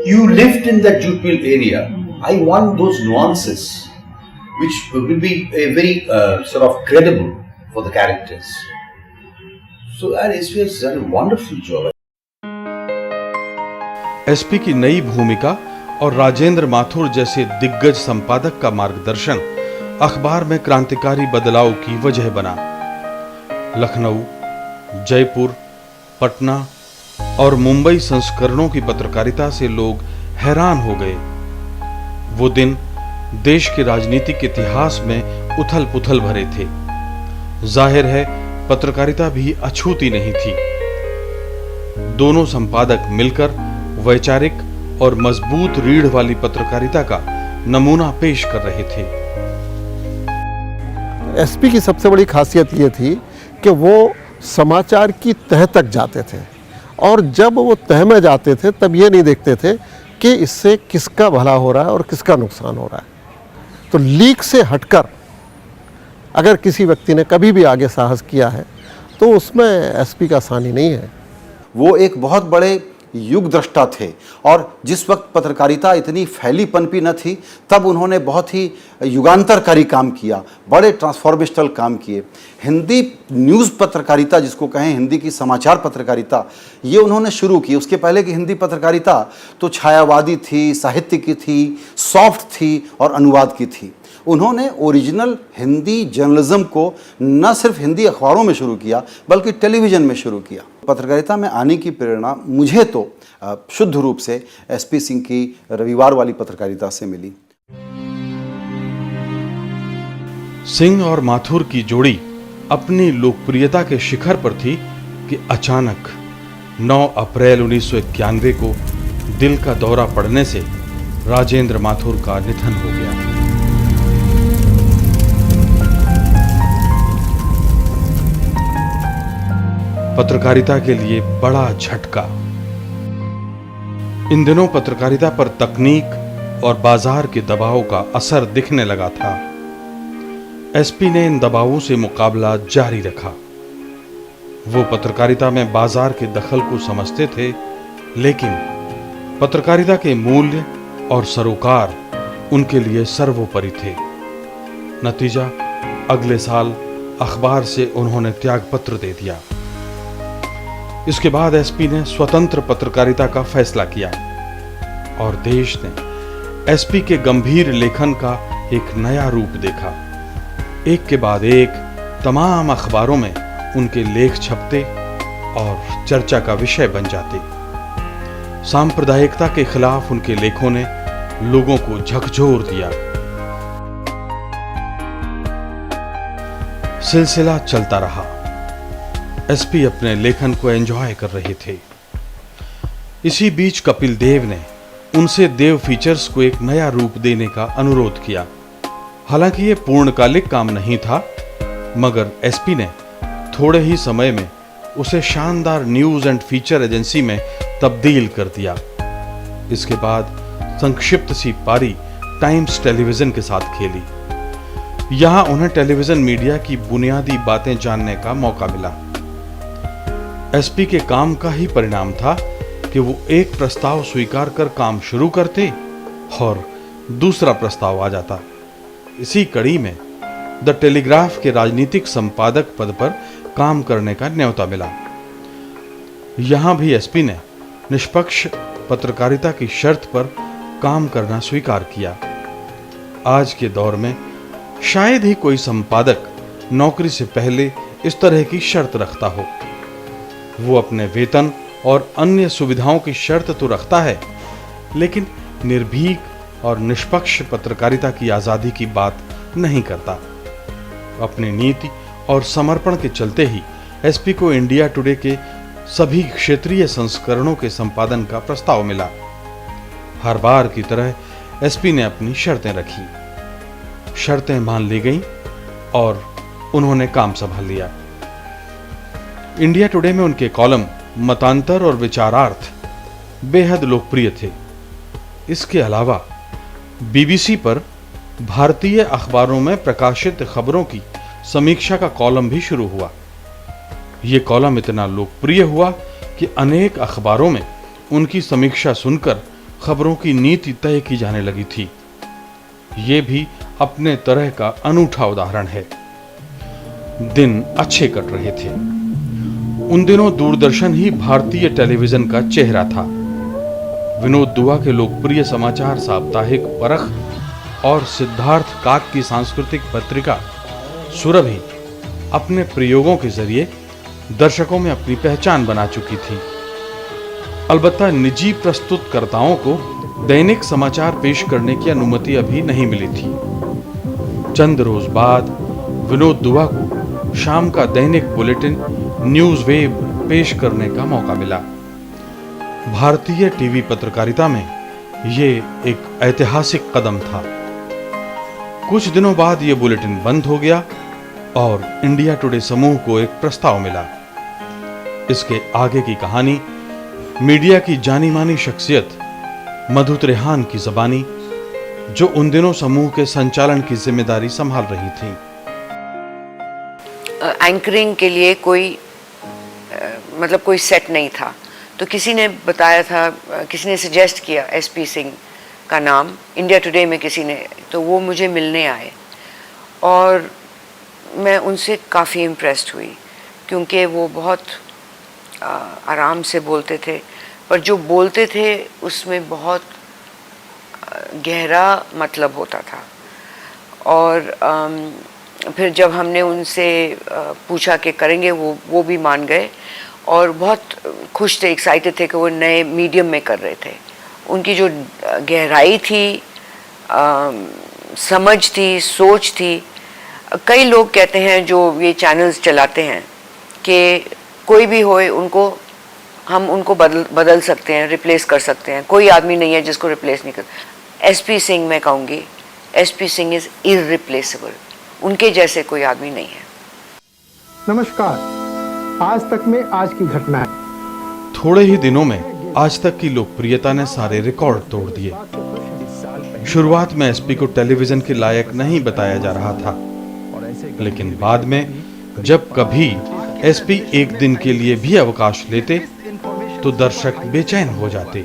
you lived in that Jute Mill area. I want those nuances which will be a very sort of credible for the characters. So SPI has done a wonderful job. SP की नई भूमिका और राजेंद्र माथुर जैसे दिग्गज संपादक का मार्गदर्शन अखबार में क्रांतिकारी बदलाव की वजह बना। लखनऊ, जयपुर, पटना और मुंबई संस्करणों की पत्रकारिता से लोग हैरान हो गए। वो दिन देश के राजनीतिक इतिहास में उथल-पुथल भरे थे। जाहिर है पत्रकारिता भी अछूती नहीं थी। दोनों संपादक मिलकर वैचारिक और मजबूत रीढ़ वाली पत्रकारिता का नमूना पेश कर रहे थे। एसपी की सबसे बड़ी खासियत ये थी कि वो समाचार की तह तक जाते थे और जब वो तह में जाते थे तब ये नहीं देखते थे कि इससे किसका भला हो रहा है और किसका नुकसान हो रहा है। तो लीक से हटकर अगर किसी व्यक्ति ने कभी भी आगे साहस किया है तो उसमें एसपी का सानी नहीं है। वो एक बहुत बड़े युग दृष्टा थे और जिस वक्त पत्रकारिता इतनी फैली पनपी न थी तब उन्होंने बहुत ही युगांतरकारी काम किया, बड़े ट्रांसफॉर्मेशनल काम किए। हिंदी न्यूज़ पत्रकारिता जिसको कहें, हिंदी की समाचार पत्रकारिता, ये उन्होंने शुरू की। उसके पहले की हिंदी पत्रकारिता तो छायावादी थी, साहित्य की थी, सॉफ्ट थी और अनुवाद की थी। उन्होंने ओरिजिनल हिंदी जर्नलिज्म को न सिर्फ हिंदी अखबारों में शुरू किया बल्कि टेलीविज़न में शुरू किया। पत्रकारिता में आने की प्रेरणा मुझे तो शुद्ध रूप से एसपी सिंह की रविवार वाली पत्रकारिता से मिली। सिंह और माथुर की जोड़ी अपनी लोकप्रियता के शिखर पर थी कि अचानक 9 अप्रैल 1991 को दिल का दौरा पड़ने से राजेंद्र माथुर का निधन हो गया। पत्रकारिता के लिए बड़ा झटका। इन दिनों पत्रकारिता पर तकनीक और बाजार के दबाव का असर दिखने लगा था। एसपी ने इन दबावों से मुकाबला जारी रखा। वो पत्रकारिता में बाजार के दखल को समझते थे, लेकिन पत्रकारिता के मूल्य और सरोकार उनके लिए सर्वोपरि थे। नतीजा, अगले साल अखबार से उन्होंने त्यागपत्र दे दिया। इसके बाद एसपी ने स्वतंत्र पत्रकारिता का फैसला किया और देश ने एसपी के गंभीर लेखन का एक नया रूप देखा। एक के बाद एक तमाम अखबारों में उनके लेख छपते और चर्चा का विषय बन जाते। सांप्रदायिकता के खिलाफ उनके लेखों ने लोगों को झकझोर दिया। सिलसिला चलता रहा। एसपी अपने लेखन को एंजॉय कर रहे थे। इसी बीच कपिल देव ने उनसे देव फीचर्स को एक नया रूप देने का अनुरोध किया। हालांकि ये पूर्णकालिक काम नहीं था, मगर एसपी ने थोड़े ही समय में उसे शानदार न्यूज़ एंड फीचर एजेंसी में तब्दील कर दिया। इसके बाद संक्षिप्त सी पारी टाइम्स टेलीविज़न के साथ खेली। यहां उन्हें टेलीविज़न मीडिया की बुनियादी बातें जानने का मौका मिला। एसपी के काम का ही परिणाम था कि वो एक प्रस्ताव स्वीकार कर काम शुरू करते और दूसरा प्रस्ताव आ जाता। इसी कड़ी में द टेलीग्राफ के राजनीतिक संपादक पद पर काम करने का न्योता मिला। यहां भी एसपी ने निष्पक्ष पत्रकारिता की शर्त पर काम करना स्वीकार किया। आज के दौर में शायद ही कोई संपादक नौकरी से पहले इस तरह की शर्त रखता हो। वो अपने वेतन और अन्य सुविधाओं की शर्त तो रखता है, लेकिन निर्भीक और निष्पक्ष पत्रकारिता की आज़ादी की बात नहीं करता। अपनी नीति और समर्पण के चलते ही एसपी को इंडिया टुडे के सभी क्षेत्रीय संस्करणों के संपादन का प्रस्ताव मिला। हर बार की तरह एसपी ने अपनी शर्तें रखी। शर्तें मान ली गईं और उन्होंने काम संभाल लिया। इंडिया टुडे में उनके कॉलम मतांतर और विचारार्थ बेहद लोकप्रिय थे। इसके अलावा बीबीसी पर भारतीय अखबारों में प्रकाशित खबरों की समीक्षा का कॉलम भी शुरू हुआ। यह कॉलम इतना लोकप्रिय हुआ कि अनेक अखबारों में उनकी समीक्षा सुनकर खबरों की नीति तय की जाने लगी थी। ये भी अपने तरह का अनूठा उदाहरण है। दिन अच्छे कट रहे थे। उन दिनों दूरदर्शन ही भारतीय टेलीविजन का चेहरा था। विनोद दुआ के लोकप्रिय समाचार साप्ताहिक परख और सिद्धार्थ काक की सांस्कृतिक पत्रिका सुरभि अपने प्रयोगों के जरिए दर्शकों में अपनी पहचान बना चुकी थी। अलबत्ता निजी प्रस्तुतकर्ताओं को दैनिक समाचार पेश करने की अनुमति अभी नहीं मिली थी। चंद रोज बाद विनोद दुआ को शाम का दैनिक बुलेटिन न्यूज वेव पेश करने का मौका मिला। भारतीय टीवी पत्रकारिता में यह एक ऐतिहासिक कदम था। कुछ दिनों बाद यह बुलेटिन बंद हो गया और इंडिया टुडे समूह को एक प्रस्ताव मिला। इसके आगे की कहानी मीडिया की जानी मानी शख्सियत मधु त्रेहान की ज़बानी, जो उन दिनों समूह के संचालन की जिम्मेदारी संभाल रही थी। एंकरिंग के लिए कोई मतलब कोई सेट नहीं था, तो किसी ने बताया था, किसी ने सजेस्ट किया एसपी सिंह का नाम इंडिया टुडे में किसी ने, तो वो मुझे मिलने आए और मैं उनसे काफ़ी इम्प्रेस्ड हुई क्योंकि वो बहुत आराम से बोलते थे, पर जो बोलते थे उसमें बहुत गहरा मतलब होता था। और फिर जब हमने उनसे पूछा कि करेंगे, वो भी मान गए और बहुत खुश थे, एक्साइटेड थे कि वो नए मीडियम में कर रहे थे। उनकी जो गहराई थी, समझ थी, सोच थी। कई लोग कहते हैं जो ये चैनल्स चलाते हैं कि कोई भी होए हम उनको बदल सकते हैं, रिप्लेस कर सकते हैं, कोई आदमी नहीं है जिसको रिप्लेस नहीं कर। एसपी सिंह मैं कहूँगी, एसपी सिंह इज़ इररिप्लेसेबल, उनके जैसे कोई आदमी नहीं है। नमस्कार, आज तक में आज की घटना है। थोड़े ही दिनों में आज तक की लोकप्रियता ने सारे रिकॉर्ड तोड़ दिए। शुरुआत में एसपी को टेलीविजन के लायक नहीं बताया जा रहा था, लेकिन बाद में जब कभी एसपी एक दिन के लिए भी अवकाश लेते तो दर्शक बेचैन हो जाते।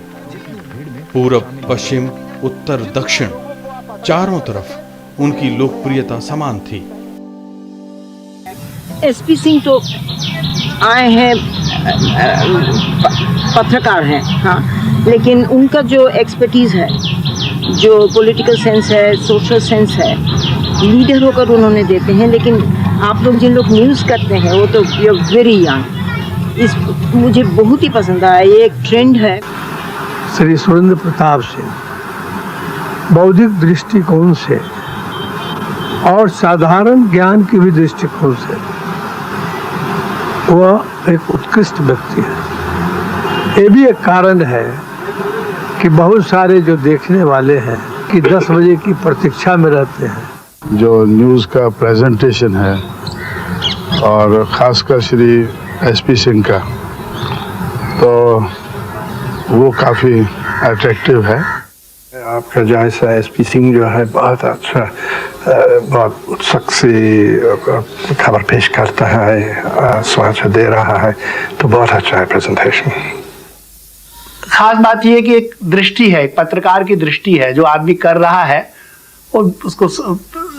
पूरब, पश्चिम, उत्तर, दक्षिण चारों तरफ उनकी लोकप्रियता समान थी। एसपी सिंह तो आए हैं, पत्रकार हैं, हाँ, लेकिन उनका जो एक्सपर्टीज़ है, जो पॉलिटिकल सेंस है, सोशल सेंस है, लीडर होकर उन्होंने देते हैं। लेकिन आप लोग जिन लोग न्यूज़ करते हैं वो तो यू आर वेरी यंग। मुझे बहुत ही पसंद आया, ये एक ट्रेंड है। श्री सुरेंद्र प्रताप सिंह बौद्धिक दृष्टिकोण से और साधारण ज्ञान की भी दृष्टिकोण से वह एक उत्कृष्ट व्यक्ति है। ये भी एक कारण है कि बहुत सारे जो देखने वाले हैं कि 10 बजे की प्रतीक्षा में रहते हैं। जो न्यूज़ का प्रेजेंटेशन है और ख़ासकर श्री एसपी सिंह का, तो वो काफ़ी अट्रैक्टिव है। आपका जैसा एसपी सिंह जो है बहुत अच्छा, बहुत उत्सुक से खबर पेश करता है, समाचार दे रहा है, तो बहुत अच्छा है प्रेजेंटेशन। खास बात यह है कि एक दृष्टि है, एक पत्रकार की दृष्टि है, जो आदमी कर रहा है और उसको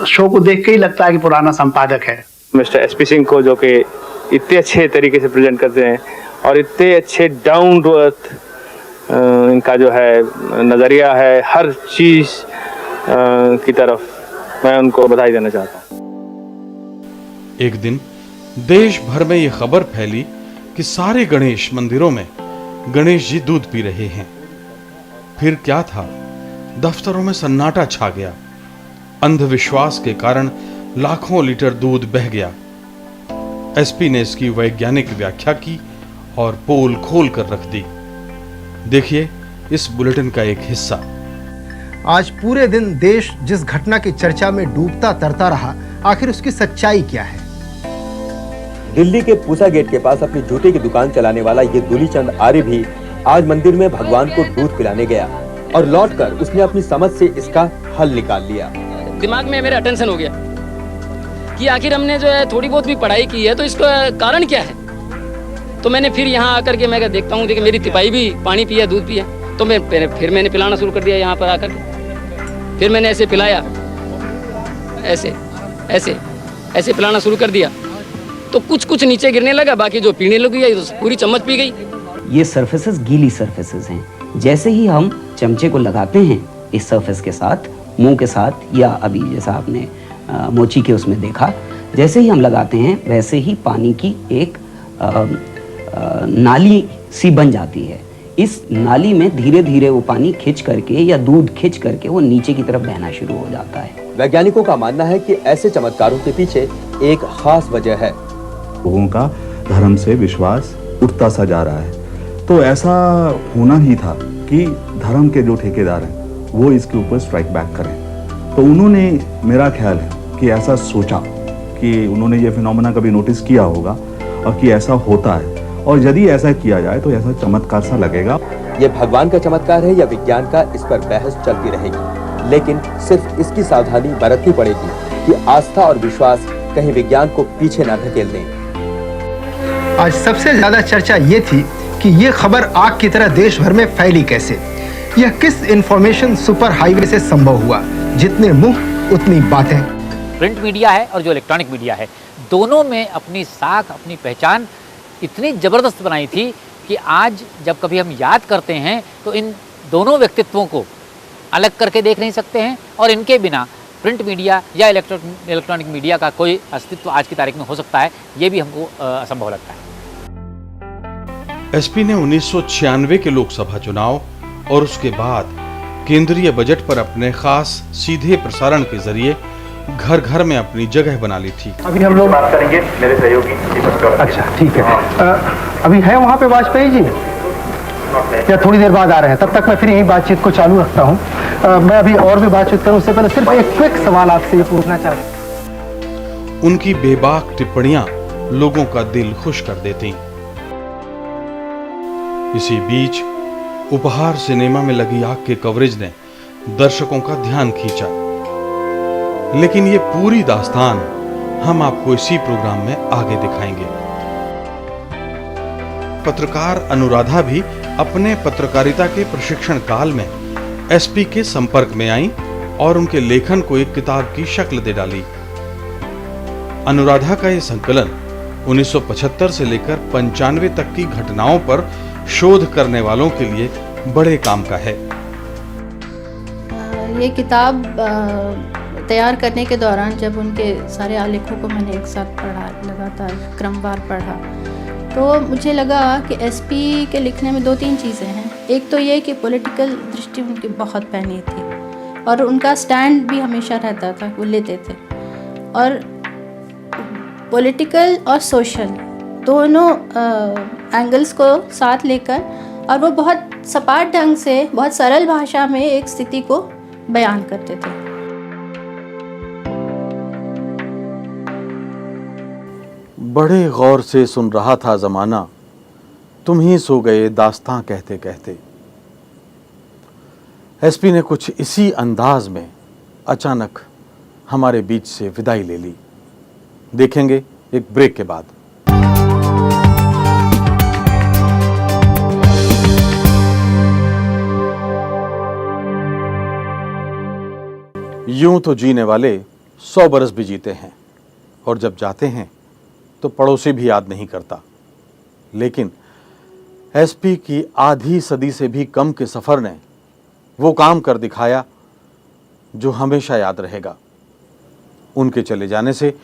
शो को देख के ही लगता है कि पुराना संपादक है। मिस्टर एसपी सिंह को जो कि इतने अच्छे तरीके से प्रेजेंट करते हैं और इतने अच्छे डाउन टू अर्थ इनका जो है नज़रिया है हर चीज़ की तरफ, मैं उनको बधाई देना चाहता हूँ। एक दिन देश भर में यह खबर फैली कि सारे गणेश मंदिरों में गणेश जी दूध पी रहे हैं। फिर क्या था, दफ्तरों में सन्नाटा छा गया। अंधविश्वास के कारण लाखों लीटर दूध बह गया। एसपी ने इसकी वैज्ञानिक व्याख्या की और पोल खोल कर रख दी। देखिए इस बुलेटिन का एक हिस्सा। आज पूरे दिन देश जिस घटना की चर्चा में डूबता तरता रहा, आखिर उसकी सच्चाई क्या है? दिल्ली के पूसा गेट के पास अपनी जूते की दुकान चलाने वाला ये दूलीचंद आर्य भी आज मंदिर में भगवान को दूध पिलाने गया और लौटकर उसने अपनी समझ से इसका हल निकाल लिया। दिमाग में मेरा अटेंशन हो गया कि आखिर हमने जो है थोड़ी बहुत भी पढ़ाई की है तो इसका कारण क्या है। तो मैंने फिर यहाँ आकर के मैं देखता हूँ, देखिए मेरी तिपाई भी पानी पिया, दूध पिया, तो फिर मैंने पिलाना शुरू कर दिया यहाँ पर आकर के। फिर मैंने ऐसे पिलाया, ऐसे ऐसे ऐसे पिलाना शुरू कर दिया, तो कुछ कुछ नीचे गिरने लगा, बाकी जो पीने लगी तो पूरी चम्मच पी गई। ये सरफेसेस गीली सरफेसेस हैं। जैसे ही हम चमचे को लगाते हैं इस सरफेस के साथ, मुंह के साथ, या अभी जैसा आपने मोची के उसमें देखा, जैसे ही हम लगाते हैं वैसे ही पानी की एक नाली सी बन जाती है। इस नाली में धीरे धीरे वो पानी खिंच करके या दूध खिंच करके वो नीचे की तरफ बहना शुरू हो जाता है। वैज्ञानिकों का मानना है कि ऐसे चमत्कारों के पीछे एक खास वजह है। लोगों का धर्म से विश्वास उठता सा जा रहा है, तो ऐसा होना ही था कि धर्म के जो ठेकेदार हैं वो इसके ऊपर स्ट्राइक बैक करें। तो उन्होंने, मेरा ख्याल है कि ऐसा सोचा कि उन्होंने ये फिनोमेना कभी नोटिस किया होगा और कि ऐसा होता है, और यदि ऐसा किया जाए तो ऐसा चमत्कार सा लगेगा। ये भगवान का चमत्कार है या विज्ञान का, इस पर बहस चलती रहेगी, लेकिन सिर्फ इसकी सावधानी बरतनी पड़ेगी कि आस्था और विश्वास कहीं विज्ञान को पीछे न धकेल दें। आज सबसे ज्यादा चर्चा ये थी कि ये खबर आग की तरह देश भर में फैली कैसे। यह किस इंफॉर्मेशन सुपर हाईवे से संभव हुआ? जितने मुंह उतनी बातें। प्रिंट मीडिया है और जो इलेक्ट्रॉनिक मीडिया है, दोनों में अपनी साख, अपनी पहचान इतनी ज़बरदस्त बनाई थी कि आज जब कभी हम याद करते हैं तो इन दोनों व्यक्तित्वों को अलग करके देख नहीं सकते हैं, और इनके बिना प्रिंट मीडिया या इलेक्ट्रॉनिक मीडिया का कोई अस्तित्व आज की तारीख में हो सकता है, ये भी हमको असंभव लगता है। एसपी ने 1996 के लोकसभा चुनाव और उसके बाद केंद्रीय बजट पर अपने खास सीधे प्रसारण के जरिए घर घर में अपनी जगह बना ली थी। अभी हम लोग बात करेंगे मेरे सहयोगी। अच्छा ठीक है। अभी है वहाँ पे वाजपेयी जी या थोड़ी देर बाद आ रहे हैं? तब तक मैं फिर यही बातचीत को चालू रखता हूँ। मैं अभी और भी बातचीत करूँ, उससे पहले सिर्फ एक क्विक सवाल आपसे ये पूछना चाहता हूँ। उनकी बेबाक टिप्पणियां लोगों का दिल खुश कर देती। इसी बीच उपहार सिनेमा में लगी आग के कवरेज ने दर्शकों का ध्यान खींचा, लेकिन ये पूरी दास्तान हम आपको इसी प्रोग्राम में आगे दिखाएंगे। पत्रकार अनुराधा भी अपने पत्रकारिता के प्रशिक्षण काल में एसपी के संपर्क में आई और उनके लेखन को एक किताब की शक्ल दे डाली। अनुराधा का यह संकलन 1975 से लेकर 95 तक की घटनाओं पर शोध करने वालों के लिए बड़े काम का है। ये किताब तैयार करने के दौरान जब उनके सारे आलेखों को मैंने एक साथ पढ़ा, लगातार क्रमवार पढ़ा, तो मुझे लगा कि एसपी के लिखने में दो तीन चीज़ें हैं। एक तो ये कि पॉलिटिकल दृष्टि उनकी बहुत पैनी थी और उनका स्टैंड भी हमेशा रहता था, वो लेते थे, और पॉलिटिकल और सोशल दोनों एंगल्स को साथ लेकर, और वो बहुत सपाट ढंग से, बहुत सरल भाषा में एक स्थिति को बयान करते थे। बड़े गौर से सुन रहा था जमाना, तुम ही सो गए दास्तां कहते कहते। एसपी ने कुछ इसी अंदाज में अचानक हमारे बीच से विदाई ले ली। देखेंगे एक ब्रेक के बाद। यूं तो जीने वाले 100 बरस भी जीते हैं, और जब जाते हैं तो पड़ोसी भी याद नहीं करता। लेकिन एसपी की आधी सदी से भी कम के सफर ने वो काम कर दिखाया जो हमेशा याद रहेगा। उनके चले जाने से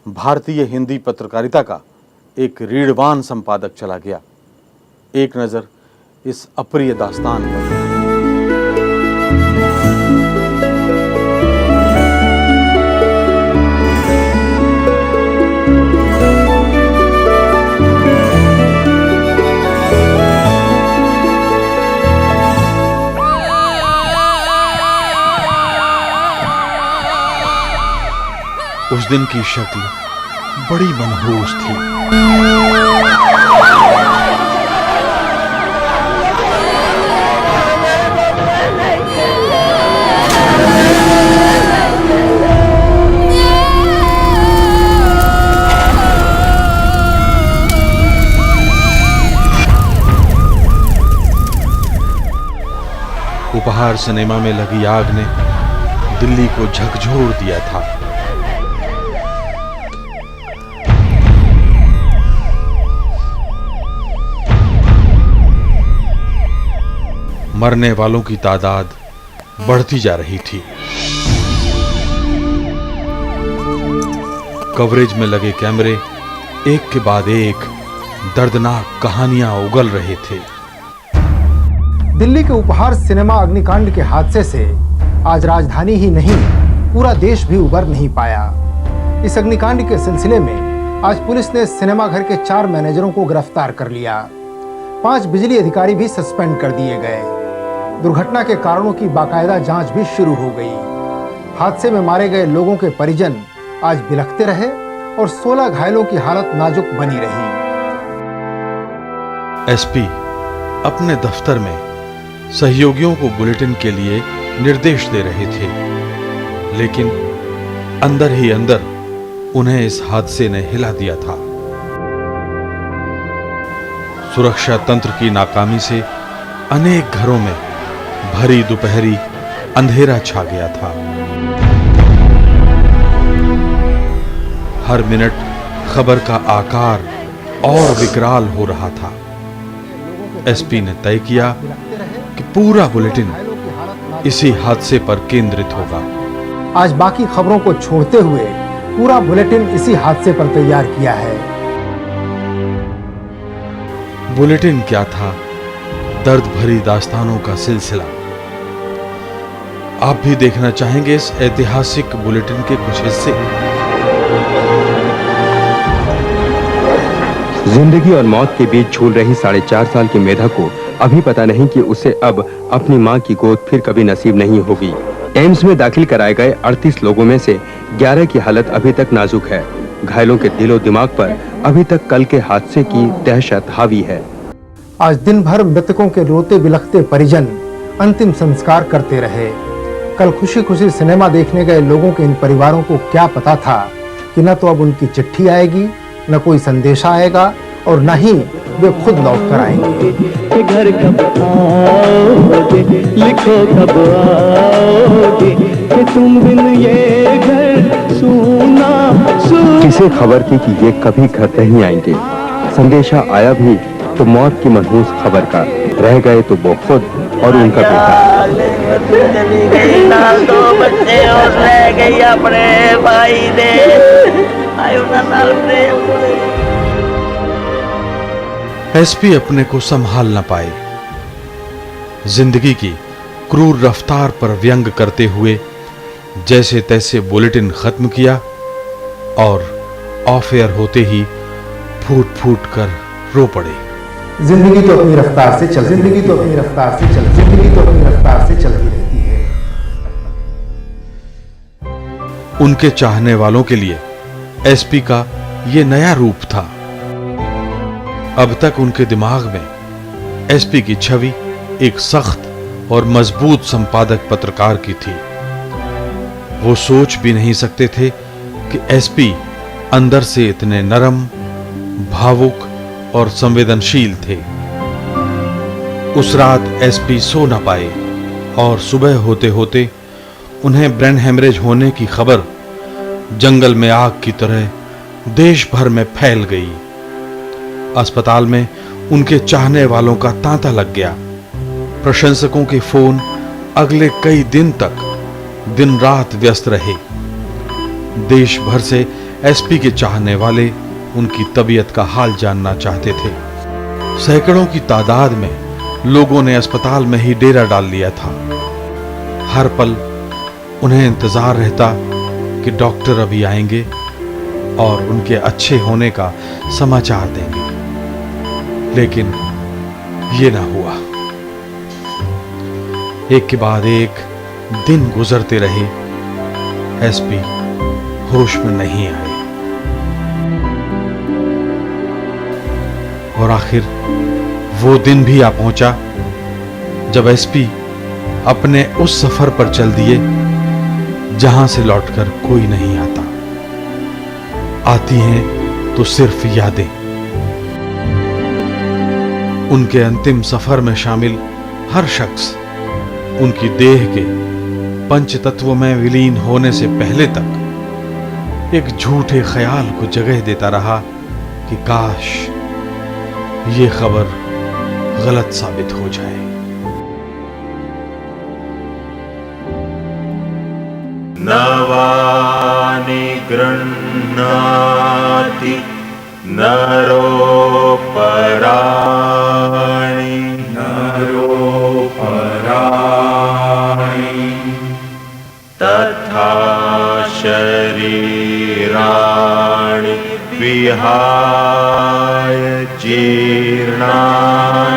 भारतीय हिंदी पत्रकारिता का एक रीढ़वान संपादक चला गया। एक नज़र इस अप्रिय दास्तान पर। उस दिन की शक्ल बड़ी मनहूस थी। उपहार सिनेमा में लगी आग ने दिल्ली को झकझोर दिया था। मरने वालों की तादाद बढ़ती जा रही थी। कवरेज में लगे कैमरे एक के बाद एक दर्दनाक कहानियां उगल रहे थे। दिल्ली के उपहार सिनेमा अग्निकांड के हादसे से आज राजधानी ही नहीं पूरा देश भी उबर नहीं पाया। इस अग्निकांड के सिलसिले में आज पुलिस ने सिनेमा घर के 4 मैनेजरों को गिरफ्तार कर लिया। 5 बिजली अधिकारी भी सस्पेंड कर दिए गए। दुर्घटना के कारणों की बाकायदा जांच भी शुरू हो गई। हादसे में मारे गए लोगों के परिजन आज बिलखते रहे और 16 घायलों की हालत नाजुक बनी रही। एसपी अपने दफ्तर में सहयोगियों को बुलेटिन के लिए निर्देश दे रहे थे, लेकिन अंदर ही अंदर उन्हें इस हादसे ने हिला दिया था। सुरक्षा तंत्र की नाकामी से अनेक घरों में भरी दोपहरी अंधेरा छा गया था। हर मिनट खबर का आकार और विकराल हो रहा था। एसपी ने तय किया कि पूरा बुलेटिन इसी हादसे पर केंद्रित होगा। आज बाकी खबरों को छोड़ते हुए पूरा बुलेटिन इसी हादसे पर तैयार किया है। बुलेटिन क्या था? दर्द भरी दास्तानों का सिलसिला। आप भी देखना चाहेंगे इस ऐतिहासिक बुलेटिन के कुछ हिस्से? जिंदगी और मौत के बीच झूल रही 4.5 साल की मेधा को अभी पता नहीं कि उसे अब अपनी मां की गोद फिर कभी नसीब नहीं होगी। एम्स में दाखिल कराए गए 38 लोगों में से 11 की हालत अभी तक नाजुक है। घायलों के दिलो दिमाग पर अभी तक कल के हादसे की दहशत हावी है। आज दिन भर मृतकों के रोते बिलखते परिजन अंतिम संस्कार करते रहे। कल खुशी खुशी सिनेमा देखने गए लोगों के इन परिवारों को क्या पता था कि न तो अब उनकी चिट्ठी आएगी, न कोई संदेशा आएगा और न ही वे खुद लौट कर आएंगे। घर कब आओगे, लिखो कब आओगे कि तुम बिन ये घर सूना। किसे खबर थी कि ये कभी घर नहीं आएंगे? संदेशा आया भी तो मौत की मनहूस खबर का। रह गए तो वो खुद और उनका बेटा। चली गई ना, 2 बच्चे और रह गई अपने भाई ने। आयो ना नाल एसपी अपने को संभाल न पाए। जिंदगी की क्रूर रफ्तार पर व्यंग करते हुए जैसे तैसे बुलेटिन खत्म किया और ऑफ एयर होते ही फूट फूट कर रो पड़े। जिंदगी तो अपनी रफ्तार से चल, जिंदगी तो अपनी रफ्तार से चल, जिंदगी तो अपनी रफ्तार से चलती रहती है। उनके चाहने वालों के लिए एसपी का ये नया रूप था। अब तक उनके दिमाग में एसपी की छवि एक सख्त और मजबूत संपादक पत्रकार की थी। वो सोच भी नहीं सकते थे कि एसपी अंदर से इतने नरम, भावुक और संवेदनशील थे। उस रात एसपी सो न पाए और सुबह होते होते उन्हें ब्रेन हेमरेज होने की खबर जंगल में आग की तरह देश भर में फैल गई। अस्पताल में उनके चाहने वालों का तांता लग गया। प्रशंसकों के फोन अगले कई दिन तक दिन रात व्यस्त रहे। देश भर से एसपी के चाहने वाले उनकी तबीयत का हाल जानना चाहते थे। सैकड़ों की तादाद में लोगों ने अस्पताल में ही डेरा डाल लिया था। हर पल उन्हें इंतजार रहता कि डॉक्टर अभी आएंगे और उनके अच्छे होने का समाचार देंगे, लेकिन ये ना हुआ। एक के बाद एक दिन गुजरते रहे। एसपी होश में नहीं आए। और आखिर वो दिन भी आ पहुंचा जब एसपी अपने उस सफर पर चल दिए जहां से लौटकर कोई नहीं आता। आती हैं तो सिर्फ यादें। उनके अंतिम सफर में शामिल हर शख्स उनकी देह के पंच तत्वों में विलीन होने से पहले तक एक झूठे ख्याल को जगह देता रहा कि काश ये खबर गलत साबित हो जाए। नवानि गृह्णाति नरोपराणि तथा शरीराणि विहाय जीर्णानि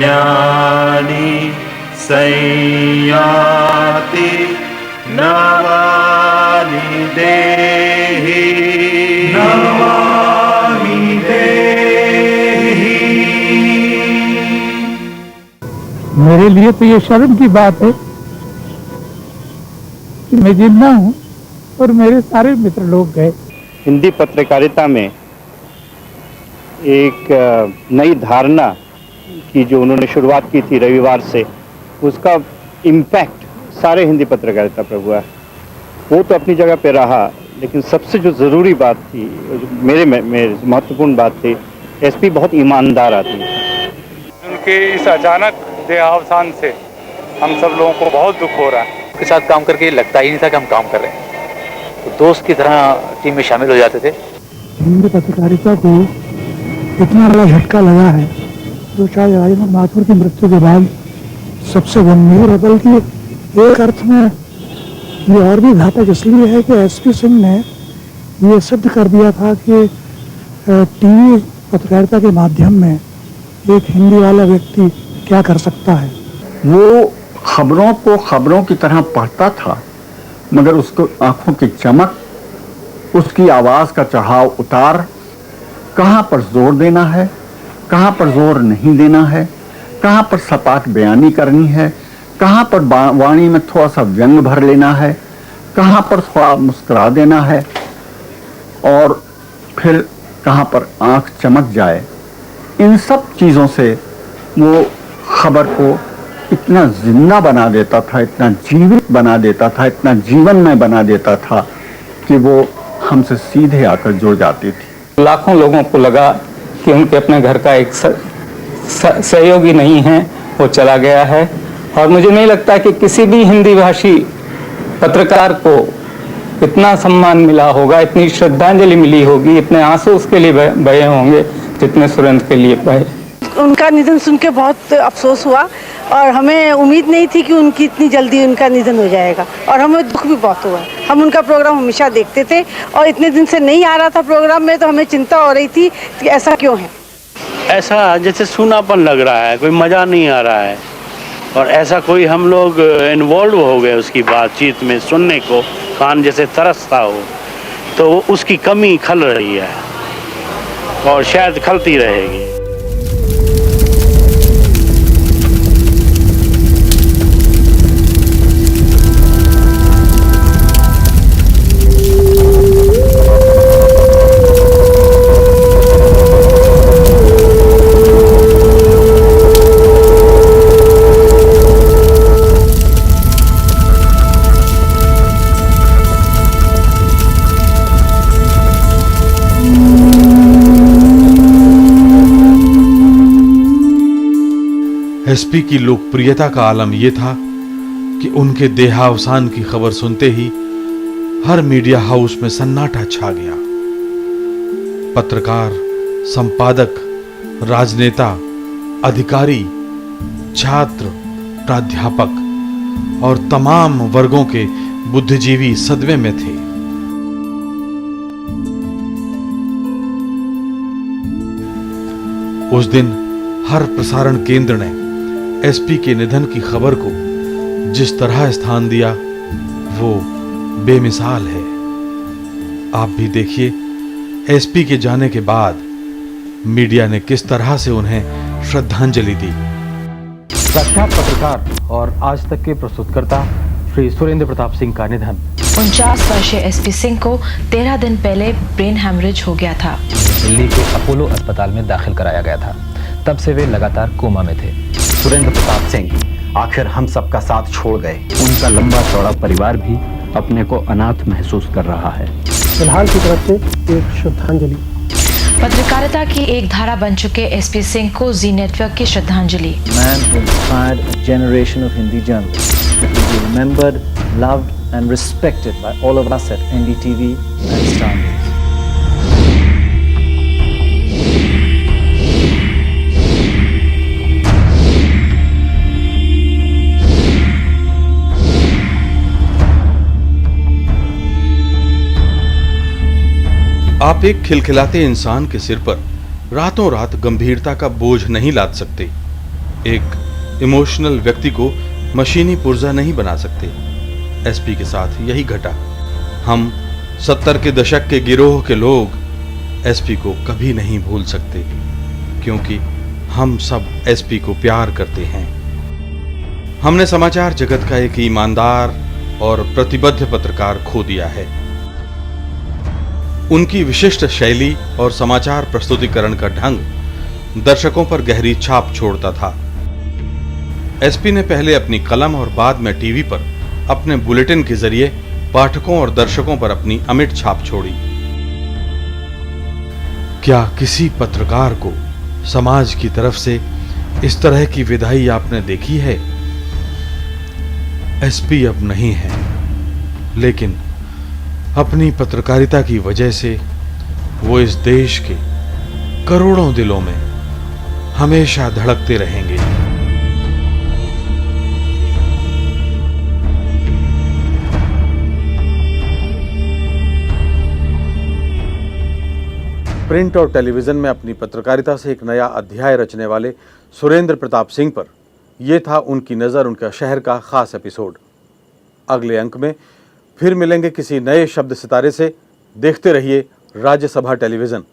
अन्यानि संयाति नवानि देहि मेरे लिए तो ये शर्म की बात है कि मैं जिंदा हूँ और मेरे सारे मित्र लोग गए। हिंदी पत्रकारिता में एक नई धारणा की जो उन्होंने शुरुआत की थी रविवार से, उसका इम्पैक्ट सारे हिंदी पत्रकारिता पर हुआ है। वो तो अपनी जगह पे रहा, लेकिन सबसे जो ज़रूरी बात थी, मेरे महत्वपूर्ण बात थी, एसपी बहुत ईमानदार आदमी थे। उनके इस अचानक देहावसान से हम सब लोगों को बहुत दुख हो रहा है। के साथ काम करके लगता ही नहीं था कि हम काम कर रहे हैं, तो दोस्त की तरह टीम में शामिल हो जाते थे। हिंदी पत्रकारिता को इतना बड़ा झटका लगा है जो शायद राजेंद्र माथुर की मृत्यु के बाद सबसे गंभीर है। बल्कि एक अर्थ में ये और भी घातक इसलिए है कि एसपी सिंह ने ये सिद्ध कर दिया था कि टीवी पत्रकारिता के माध्यम में एक हिंदी वाला व्यक्ति क्या कर सकता है। वो खबरों को खबरों की तरह पढ़ता था, मगर उसको आंखों की चमक, उसकी आवाज़ का चढ़ाव उतार, कहाँ पर जोर देना है, कहाँ पर जोर नहीं देना है, कहाँ पर सपाट बयानी करनी है, कहाँ पर वाणी में थोड़ा सा व्यंग भर लेना है, कहाँ पर थोड़ा मुस्कुरा देना है, और फिर कहाँ पर आंख चमक जाए। इन सब चीज़ों से वो खबर को इतना जिंदा बना देता था, इतना जीवित बना देता था, इतना जीवनमय बना देता था कि वो हमसे सीधे आकर जुड़ जाती थी। लाखों लोगों को लगा कि उनके अपने घर का एक सहयोगी नहीं है, वो चला गया है। और मुझे नहीं लगता कि किसी भी हिंदी भाषी पत्रकार को इतना सम्मान मिला होगा, इतनी श्रद्धांजलि मिली होगी, इतने आंसू उसके लिए बहे होंगे जितने सुरेंद्र के लिए बहे। उनका निधन सुन के बहुत अफसोस हुआ और हमें उम्मीद नहीं थी कि उनकी इतनी जल्दी उनका निधन हो जाएगा, और हमें दुख भी बहुत हुआ। हम उनका प्रोग्राम हमेशा देखते थे और इतने दिन से नहीं आ रहा था प्रोग्राम में, तो हमें चिंता हो रही थी कि ऐसा क्यों है। ऐसा जैसे सूनापन लग रहा है, कोई मज़ा नहीं आ रहा है, और ऐसा कोई हम लोग इन्वॉल्व हो गए उसकी बातचीत में, सुनने को कान जैसे तरसता हो, तो उसकी कमी खल रही है और शायद खलती रहेगी। एसपी की लोकप्रियता का आलम यह था कि उनके देहावसान की खबर सुनते ही हर मीडिया हाउस में सन्नाटा छा गया। पत्रकार, संपादक, राजनेता, अधिकारी, छात्र, प्राध्यापक और तमाम वर्गों के बुद्धिजीवी सदमे में थे। उस दिन हर प्रसारण केंद्र ने एसपी के निधन की खबर को जिस तरह स्थान दिया वो बेमिसाल है। आप भी देखिए एसपी के जाने के बाद मीडिया ने किस तरह से उन्हें श्रद्धांजलि दी। प्रख्यात पत्रकार और आज तक के प्रस्तुतकर्ता श्री सुरेंद्र प्रताप सिंह का निधन। 49 वर्षीय एसपी सिंह को 13 दिन पहले ब्रेन हैमरेज हो गया था। दिल्ली के अपोलो अस्पताल में दाखिल कराया गया था। तब से वे लगातार कोमा में थे। सुरेंद्र प्रताप सिंह आखिर हम सबका साथ छोड़ गए। उनका लंबा चौड़ा परिवार भी अपने को अनाथ महसूस कर रहा है। फिलहाल की तरफ से एक श्रद्धांजलि। पत्रकारिता की एक धारा बन चुके एसपी सिंह को जी नेटवर्क की श्रद्धांजलि। Man who inspired a generation of Hindi journalists. It will be remembered, loved and respected by all of us at NDTV and Star News. आप एक खिलखिलाते इंसान के सिर पर रातों रात गंभीरता का बोझ नहीं लाद सकते। एक इमोशनल व्यक्ति को मशीनी पुर्जा नहीं बना सकते। एसपी के साथ यही घटा। हम 70 के दशक के गिरोह के लोग एसपी को कभी नहीं भूल सकते, क्योंकि हम सब एसपी को प्यार करते हैं। हमने समाचार जगत का एक ईमानदार और प्रतिबद्ध पत्रकार खो दिया है। उनकी विशिष्ट शैली और समाचार प्रस्तुतिकरण का ढंग दर्शकों पर गहरी छाप छोड़ता था। एसपी ने पहले अपनी कलम और बाद में टीवी पर अपने बुलेटिन के जरिए पाठकों और दर्शकों पर अपनी अमिट छाप छोड़ी। क्या किसी पत्रकार को समाज की तरफ से इस तरह की विदाई आपने देखी है? एसपी अब नहीं है, लेकिन अपनी पत्रकारिता की वजह से वो इस देश के करोड़ों दिलों में हमेशा धड़कते रहेंगे। प्रिंट और टेलीविजन में अपनी पत्रकारिता से एक नया अध्याय रचने वाले सुरेंद्र प्रताप सिंह पर यह था उनकी नज़र उनका शहर का खास एपिसोड। अगले अंक में फिर मिलेंगे किसी नए शब्द सितारे से। देखते रहिए राज्यसभा टेलीविजन।